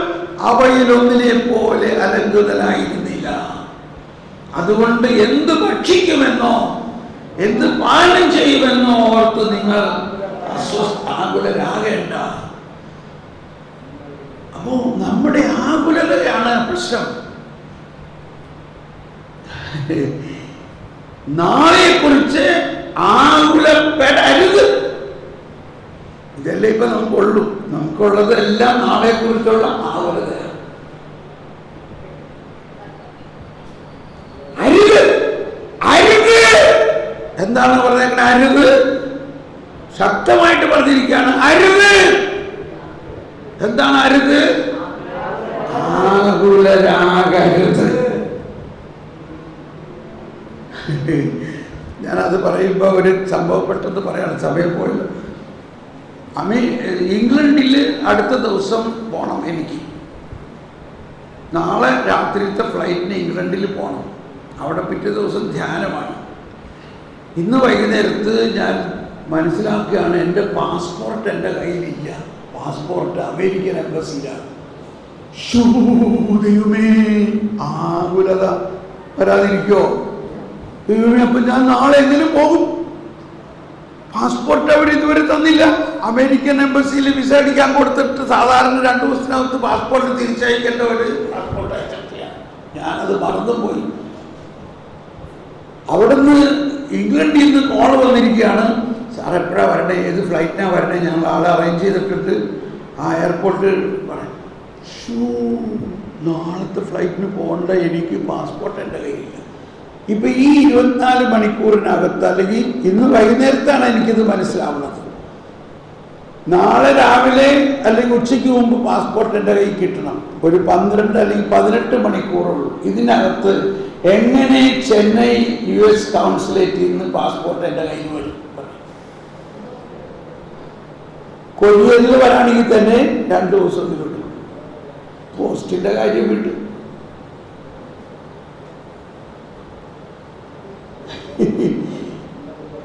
അവയിലൊന്നിനെ പോലെ അലങ്കൃതനായിരുന്നില്ല. അതുകൊണ്ട് എന്ത് ഭക്ഷിക്കുമെന്നോ എന്ത് പാനം ചെയ്യുമെന്നോ ഓർത്ത് നിങ്ങൾ ആകുലരാകേണ്ട. അപ്പോ നമ്മുടെ ആകുലതയാണ് പ്രശ്നം. നാളെക്കുറിച്ച് ആകുലപ്പെടരുത്. ഇതല്ലേ ഇപ്പൊ നമുക്കുള്ളതെല്ലാം നാളെ കുറിച്ചുള്ള ആകുലതയാണ്. അരുത് എന്താണ് പറഞ്ഞേക്കണ? അരുത് ശക്തമായിട്ട് പറഞ്ഞിരിക്കുകയാണ്. അരുത് എന്താണ്? അരുത് ആകുലരാകരുത്. ഞാനത് പറയുമ്പോൾ ഒരു സംഭവം പെട്ടെന്ന് പറയാണ്, സമയം പോയല്ലോ. ഇംഗ്ലണ്ടിൽ അടുത്ത ദിവസം പോകണം എനിക്ക്. നാളെ രാത്രിയിലത്തെ ഫ്ലൈറ്റിന് ഇംഗ്ലണ്ടിൽ പോകണം. അവിടെ പിറ്റേ ദിവസം ധ്യാനമാണ്. ഇന്ന് വൈകുന്നേരത്ത് ഞാൻ മനസ്സിലാക്കുകയാണ്, എൻ്റെ പാസ്പോർട്ട് എൻ്റെ കയ്യിലില്ല. പാസ്പോർട്ട് അമേരിക്കൻ എംബസിയിലാണ്. ദൈവമേ, ആകുലത വരാതിരിക്കോ ദൈവമേ? അപ്പം ഞാൻ നാളെ എങ്ങനെ പോകും? പാസ്പോർട്ട് അവർ ഇതുവരെ തന്നില്ല. അമേരിക്കൻ എംബസിയിൽ വിസ അടിക്കാൻ കൊടുത്തിട്ട് സാധാരണ 2 ദിവസത്തിനകത്ത് പാസ്പോർട്ട് തിരിച്ചയക്കേണ്ട ഒരു പാസ്പോർട്ട് അയച്ചിട്ടില്ല. ഞാനത് മറന്നും പോയി. അവിടുന്ന് ഇംഗ്ലണ്ടിൽ നിന്ന് കോൾ വന്നിരിക്കുകയാണ്, സാർ എപ്പോഴാണ് വരണേ, ഏത് ഫ്ലൈറ്റിനാണ് വരണേ, ഞങ്ങൾ ആളെ അറേഞ്ച് ചെയ്തിട്ടുണ്ട് ആ എയർപോർട്ടിൽ പറയാം. നാളത്തെ ഫ്ലൈറ്റിന് പോകേണ്ട എനിക്ക് പാസ്പോർട്ട് എൻ്റെ കയ്യിലില്ല. ഇപ്പം ഈ 24 മണിക്കൂറിനകത്ത്, അല്ലെങ്കിൽ ഇന്ന് വൈകുന്നേരത്താണ് എനിക്കിത് മനസ്സിലാവുന്നത്, നാളെ രാവിലെ അല്ലെങ്കിൽ ഉച്ചയ്ക്ക് മുമ്പ് പാസ്പോർട്ട് എൻ്റെ കയ്യിൽ കിട്ടണം. ഒരു 12 അല്ലെങ്കിൽ 18 മണിക്കൂറുള്ളൂ. ഇതിനകത്ത് എങ്ങനെ ചെന്നൈ US കൗൺസിലേറ്റിൽ നിന്ന് പാസ്പോർട്ട് എൻ്റെ കയ്യിൽ വരും? കൊറിയറിൽ വരാണെങ്കിൽ തന്നെ 2 ദിവസം കിട്ടും. പോസ്റ്റിൻ്റെ കാര്യം വിട്ടു.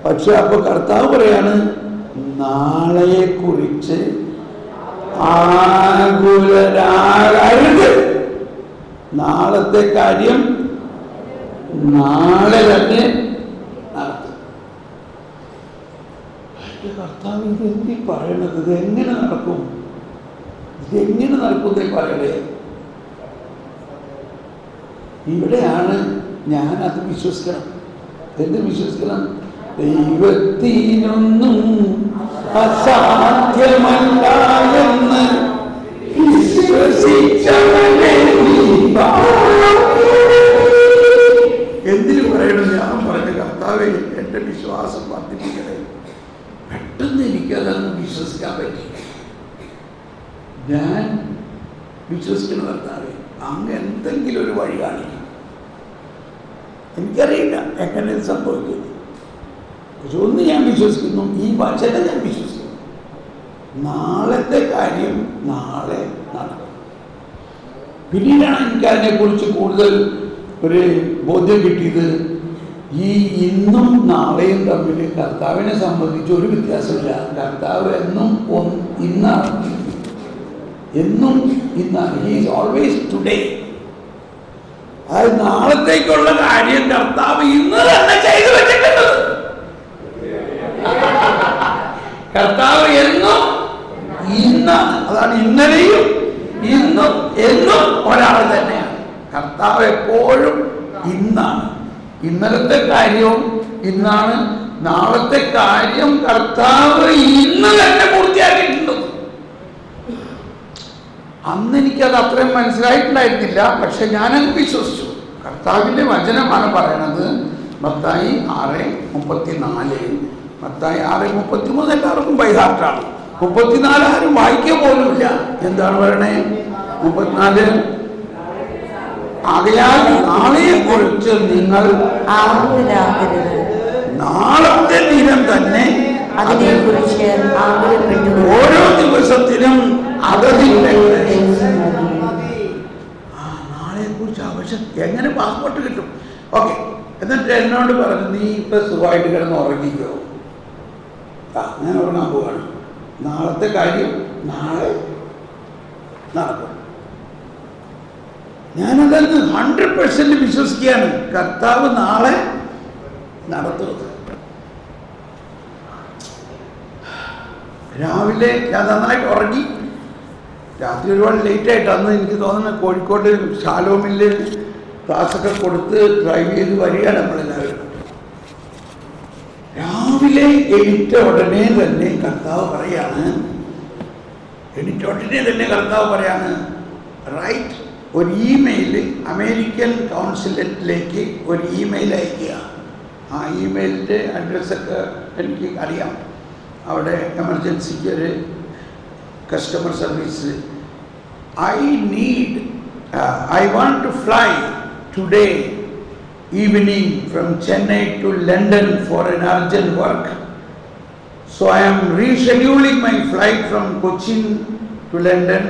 പക്ഷെ അപ്പൊ കർത്താവ് പറയാണ്, നാളെയെ കുറിച്ച് ആകുലരാകരുത്. നാളത്തെ കാര്യം നാളെ തന്നെ നടത്തും. കർത്താവ് ഇതെന്തി പറയണത്? ഇത് എങ്ങനെ നടക്കും? ഇതെങ്ങനെ നടക്കുന്നേ പറയണേ? ഇവിടെയാണ് ഞാനത് വിശ്വസിക്കണം. എന്ത് വിശ്വസിക്കണം? ദൈവത്തിനൊന്നും അസാധ്യമല്ല എന്ന് വിശ്വസിച്ചവനെ. എന്തിനു പറയണം? ഞാൻ പറഞ്ഞ കർത്താവേ, എൻ്റെ വിശ്വാസം വർദ്ധിപ്പിക്കണേ. പെട്ടെന്ന് എനിക്കതങ്ങ് വിശ്വസിക്കാൻ പറ്റി. ഞാൻ വിശ്വസിക്കുന്ന കർത്താവേ, അങ്ങ് എന്തെങ്കിലും ഒരു വഴി കാണിക്കും. എനിക്കറിയില്ല എങ്ങനെ ഇത് സംഭവിക്കുന്നു. പക്ഷെ ഒന്ന് ഞാൻ വിശ്വസിക്കുന്നു, ഈ വചനം ഞാൻ വിശ്വസിക്കുന്നു. നാളത്തെ കാര്യം നാളെ നടക്കും. പിന്നീടാണ് എനിക്ക് അതിനെക്കുറിച്ച് കൂടുതൽ ഒരു ബോധ്യം കിട്ടിയത്. ഈ ഇന്നും നാളെയും തമ്മിൽ കർത്താവിനെ സംബന്ധിച്ച് ഒരു വ്യത്യാസമില്ല. കർത്താവ് എന്നും ഇന്നാണ്, എന്നും ഇന്നാണ്. He is always today. അത് നാളത്തേക്കുള്ള കാര്യം കർത്താവ് ഇന്ന് തന്നെ ചെയ്തു വെച്ചിട്ടുണ്ട്. കർത്താവ് എന്നും ഇന്നാണ്. അതാണ് ഇന്നലെയും ഇന്നും എന്നും ഒരാൾ തന്നെയാണ്. കർത്താവ് എപ്പോഴും ഇന്നാണ്. ഇന്നലത്തെ കാര്യവും ഇന്നാണ്. നാളത്തെ കാര്യം കർത്താവ് ഇന്ന് തന്നെ പൂർത്തിയാക്കിയിട്ടുണ്ട്. അന്ന് എനിക്കത് അത്രയും മനസ്സിലായിട്ടുണ്ടായിരുന്നില്ല. പക്ഷെ ഞാനത് വിശ്വസിച്ചു. കർത്താവിൻ്റെ വചനമാണ് പറയണത്. മത്തായി 6:34. മത്തായി 6:33 എല്ലാവർക്കും ബൈഹാർട്ടാണ്. 34 ആരും വായിക്കുക പോലുമില്ല. എന്താണ് പറയണേ? 34 ആകയാൽ നാളെയെ കുറിച്ച് നിങ്ങൾ നാളത്തെ ദിനം തന്നെ അതിനെക്കുറിച്ച് ഓരോ ദിവസത്തിനും നാളെ കുറിച്ച് ആവശ്യം. എങ്ങനെ പാസ്പോർട്ട് കിട്ടും? ഓക്കെ. എന്നിട്ട് എന്നോട് പറഞ്ഞു, നീ ഇപ്പൊ സുഖമായിട്ട് കിടന്ന് ഉറങ്ങിക്കോ. ഞാൻ ഉറങ്ങാൻ പോവാണ്. നാളത്തെ കാര്യം നാളെ നടക്കും. ഞാനതന്ന് 100% വിശ്വസിക്കുകയാണ്. കർത്താവ് നാളെ നടത്തുന്നത്. രാവിലെ ഞാൻ നന്നായിട്ട് ഉറങ്ങി. രാത്രി ഒരുപാട് ലേറ്റായിട്ട്. അന്ന് എനിക്ക് തോന്നുന്നത് കോഴിക്കോട് ഷാലോമിൽ ക്ലാസ്സൊക്കെ കൊടുത്ത് ഡ്രൈവ് ചെയ്ത് വരികയാണ് നമ്മളെല്ലാവരും. രാവിലെ എണീറ്റ ഉടനെ തന്നെ കർത്താവ് പറയാണ്, റൈറ്റ് ഒരു ഇമെയിൽ അമേരിക്കൻ കൗൺസിലേറ്റിലേക്ക് ഒരു ഇമെയിൽ അയക്കുക. ആ ഇമെയിലിൻ്റെ അഡ്രസ്സൊക്കെ എനിക്ക് അറിയാം. അവിടെ എമർജൻസിക്ക് ഒരു customer service. I want to fly today evening from Chennai to London for an urgent work. So I am rescheduling my flight from Cochin to London.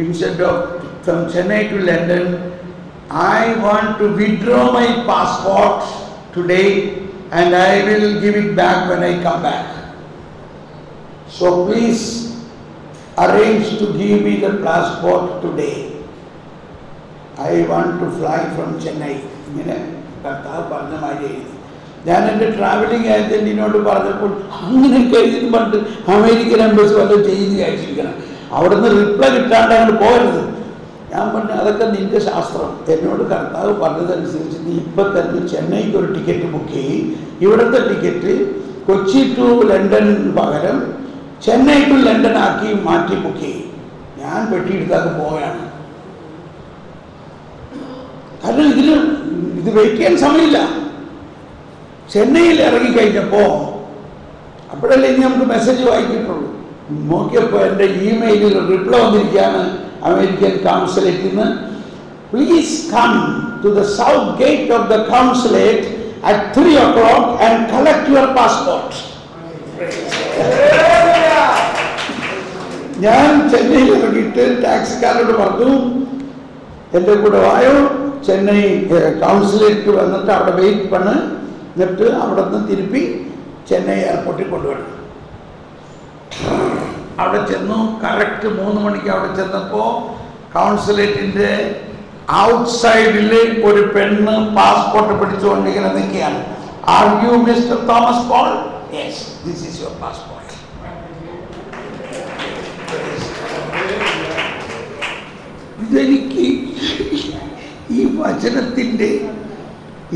Instead of from Chennai to London. I want to withdraw my passport today and I will give it back when I come back. So please arrange to give me the passport today. I want to fly from Chennai. ഇങ്ങനെ കർത്താവ് പറഞ്ഞ മാതിരി എഴുതി. ഞാൻ എൻ്റെ travelling ഏജൻറ്റിനോട് പറഞ്ഞപ്പോൾ അങ്ങനെയൊക്കെ എഴുതി പറഞ്ഞിട്ട് അമേരിക്കൻ എംബസി വല്ലതും ചെയ്ത് അയച്ചിരിക്കണം, അവിടെ നിന്ന് റിപ്ലൈ കിട്ടാണ്ട് അങ്ങോട്ട് പോകരുത്. ഞാൻ പറഞ്ഞു അതൊക്കെ നിൻ്റെ ശാസ്ത്രം. എന്നോട് കർത്താവ് പറഞ്ഞതനുസരിച്ച് നീ ഇപ്പം തന്നെ ചെന്നൈക്ക് ഒരു ടിക്കറ്റ് ബുക്ക് ചെയ്യും. ഇവിടുത്തെ ടിക്കറ്റ് കൊച്ചി ടു ലണ്ടൻ പകരം ചെന്നൈ ടു ലണ്ടൻ ആക്കി മാറ്റി ബുക്ക് ചെയ്യും. ഞാൻ പെട്ടിയെടുത്തൊക്കെ പോവുകയാണ്. കാരണം ഇത് വെയിറ്റ് ചെയ്യാൻ സമയമില്ല. ചെന്നൈയിൽ ഇറങ്ങിക്കഴിഞ്ഞപ്പോൾ അപ്പോഴല്ലേ ഇനി നമുക്ക് മെസ്സേജ് വായിക്കിട്ടുള്ളൂ. നോക്കിയപ്പോൾ എൻ്റെ ഇമെയിലിൽ റിപ്ലൈ വന്നിരിക്കുകയാണ് അമേരിക്കൻ കൗൺസിലേറ്റിൽ നിന്ന്. Please come to the south gate of the consulate at 3 o'clock and collect your passport. ഞാൻ ചെന്നൈയിൽ ഇറങ്ങിയിട്ട് ടാക്സിക്കാരോട് പറഞ്ഞു എൻ്റെ കൂടെ വായോ, ചെന്നൈ കൗൺസിലേറ്റ് വന്നിട്ട് അവിടെ വെയിറ്റ് പണ്, എന്നിട്ട് അവിടെ നിന്ന് തിരുപ്പി ചെന്നൈ എയർപോർട്ടിൽ കൊണ്ടുവരണം. അവിടെ ചെന്നു. കറക്റ്റ് 3 മണിക്ക് അവിടെ ചെന്നപ്പോൾ കൗൺസിലേറ്റിൻ്റെ ഔട്ട്സൈഡിൽ ഒരു പെണ്ണ് പാസ്പോർട്ട് പിടിച്ചുകൊണ്ട് ഇങ്ങനെ നിൽക്കുകയാണ്. Are you mister Thomas Paul? Yes, this is your passport. ഇതെനിക്ക്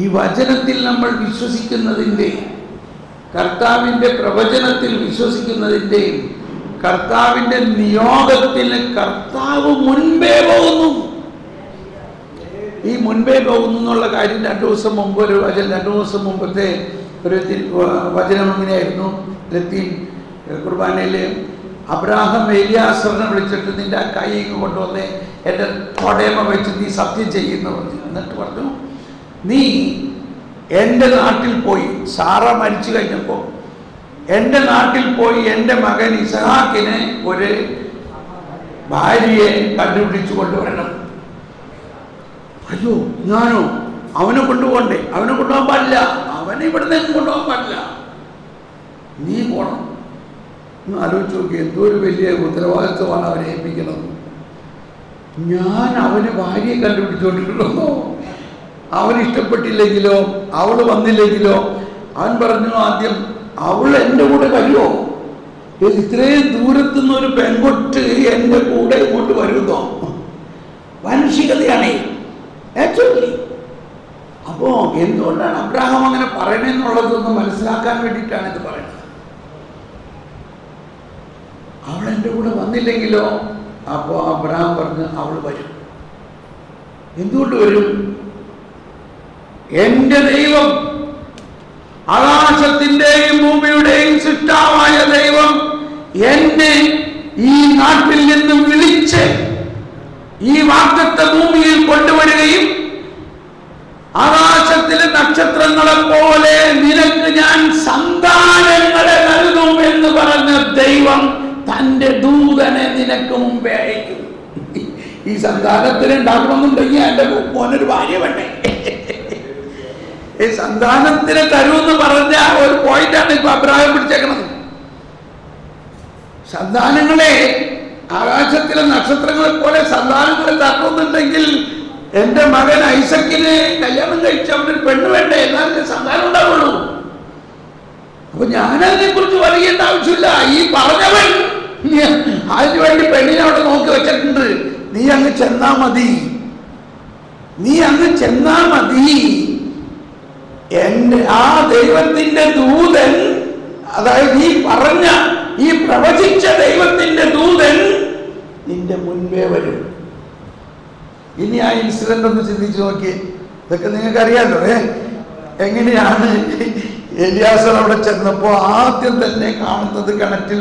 ഈ വചനത്തിൽ നമ്മൾ വിശ്വസിക്കുന്നതിൻ്റെ, കർത്താവിൻ്റെ പ്രവചനത്തിൽ വിശ്വസിക്കുന്നതിൻ്റെയും കർത്താവിൻ്റെ നിയോഗത്തിന് കർത്താവ് മുൻപേ പോകുന്നു. ഈ മുൻപേ പോകുന്നു എന്നുള്ള കാര്യം 2 ദിവസം മുമ്പ് 2 ദിവസം മുമ്പത്തെ ഒരു വചനം എങ്ങനെയായിരുന്നു? ലത്തീൻ കുർബാനയിൽ അബ്രാഹം എലിയാസറിനെ വിളിച്ചിട്ട് നിന്റെ ആ കൈ കൊണ്ടുവന്ന് എൻ്റെ തൊടയമ വെച്ച് നീ സത്യം ചെയ്യുന്നു പറഞ്ഞു. എന്നിട്ട് പറഞ്ഞു, നീ എൻ്റെ നാട്ടിൽ പോയി, സാറ മരിച്ചു കഴിഞ്ഞപ്പോൾ എൻ്റെ നാട്ടിൽ പോയി എൻ്റെ മകൻ ഇസഹാക്കിനെ ഒരു ഭാര്യയെ കണ്ടുപിടിച്ചു കൊണ്ടുവരണം. അയ്യോ, ഞാനോ? അവനെ കൊണ്ടുപോകണ്ടേ? അവനെ കൊണ്ടുപോകാൻ പാടില്ല, അവനെ ഇവിടെ നിന്ന് കൊണ്ടുപോകാൻ പാടില്ല, നീ പോണം. ഒന്ന് ആലോചിച്ച് നോക്കി, എന്തോ ഒരു വലിയ ഉത്തരവാദിത്വമാണ് അവനെ ഏൽപ്പിക്കുന്നത്. ഞാൻ അവന് ഭാര്യയെ കണ്ടുപിടിച്ചുകൊണ്ടിരിക്കണോ? അവന് ഇഷ്ടപ്പെട്ടില്ലെങ്കിലോ, അവൾ വന്നില്ലെങ്കിലോ? അവൻ പറഞ്ഞു ആദ്യം, അവൾ എൻ്റെ കൂടെ വരുമോ? ഇത്രയും ദൂരത്തുനിന്ന് ഒരു പെൺകൊട്ട് എൻ്റെ കൂടെ ഇങ്ങോട്ട് വരുന്നോ? മാനുഷികതയാണേ ആക്ച്വലി. അപ്പോൾ എന്തുകൊണ്ടാണ് അബ്രാഹാം അങ്ങനെ പറയണെന്നുള്ളതൊന്ന് മനസ്സിലാക്കാൻ വേണ്ടിയിട്ടാണ് ഇത് പറയുന്നത്. അവൾ എൻ്റെ കൂടെ വന്നില്ലെങ്കിലോ? അപ്പോൾ അബ്രാഹാം പറഞ്ഞു അവൾ വരും. എന്തുകൊണ്ട് വരും? എൻ്റെ ദൈവം, ആകാശത്തിൻ്റെയും ഭൂമിയുടെയും സൃഷ്ടാവായ ദൈവം എന്നെ ഈ നാട്ടിൽ നിന്നും വിളിച്ച് ഈ വാഗ്ദത്ത ഭൂമിയിൽ കൊണ്ടുവരികയും ആകാശത്തിലെ നക്ഷത്രങ്ങളെ പോലെ നിനക്ക് ഞാൻ സന്താനങ്ങളെ നൽകും എന്ന് പറഞ്ഞ ദൈവം തൻ്റെ ദൂതനെ നിനക്ക് മുമ്പേ അയക്കും. ഈ സന്താനത്തിന് ഉണ്ടാക്കണമെന്നുണ്ടെങ്കിൽ എൻ്റെ മോനൊരു ഭാര്യ വേണ്ടേ? ഈ സന്താനത്തിന് തരുമെന്ന് പറഞ്ഞ ഒരു പോയിന്റാണ് ഇപ്പൊ അബ്രാഹാം പിടിച്ചേക്കണത്. സന്താനങ്ങളെ ആകാശത്തിലെ നക്ഷത്രങ്ങളെ പോലെ സന്താനങ്ങളെ തരണമെന്നുണ്ടെങ്കിൽ എൻ്റെ മകൻ ഐസക്കിനെ കല്യാണം കഴിച്ച് അവനൊരു പെണ്ണ് വേണ്ടേ? എന്നാലും സന്താനം ഉണ്ടാവുള്ളൂ. അപ്പൊ ഞാനതിനെ കുറിച്ച് പറയേണ്ട ആവശ്യമില്ല. ഈ പറഞ്ഞവൻ അതിനുവേണ്ടി പെണ്ണിനെ അവിടെ നോക്കി വെച്ചിട്ടുണ്ട്. നീ അങ്ങ് ചെന്നാ മതി, നീ അങ്ങ് ചെന്നാ മതി. എൻ്റെ ആ ദൈവത്തിന്റെ ദൂതൻ, അതായത് ഈ പറഞ്ഞ ഈ പ്രവചിച്ച ദൈവത്തിന്റെ ദൂതൻ നിന്റെ മുൻപേ വരും. ഇനി ആ ഇൻസിഡന്റ് ഒന്ന് ചിന്തിച്ചു നോക്കിയേ. ഇതൊക്കെ നിങ്ങൾക്ക് അറിയാലോ. എങ്ങനെയാണ് എലിയാസർ അവിടെ ചെന്നപ്പോൾ ആദ്യം തന്നെ കാണുന്നത് കിണറ്റിൽ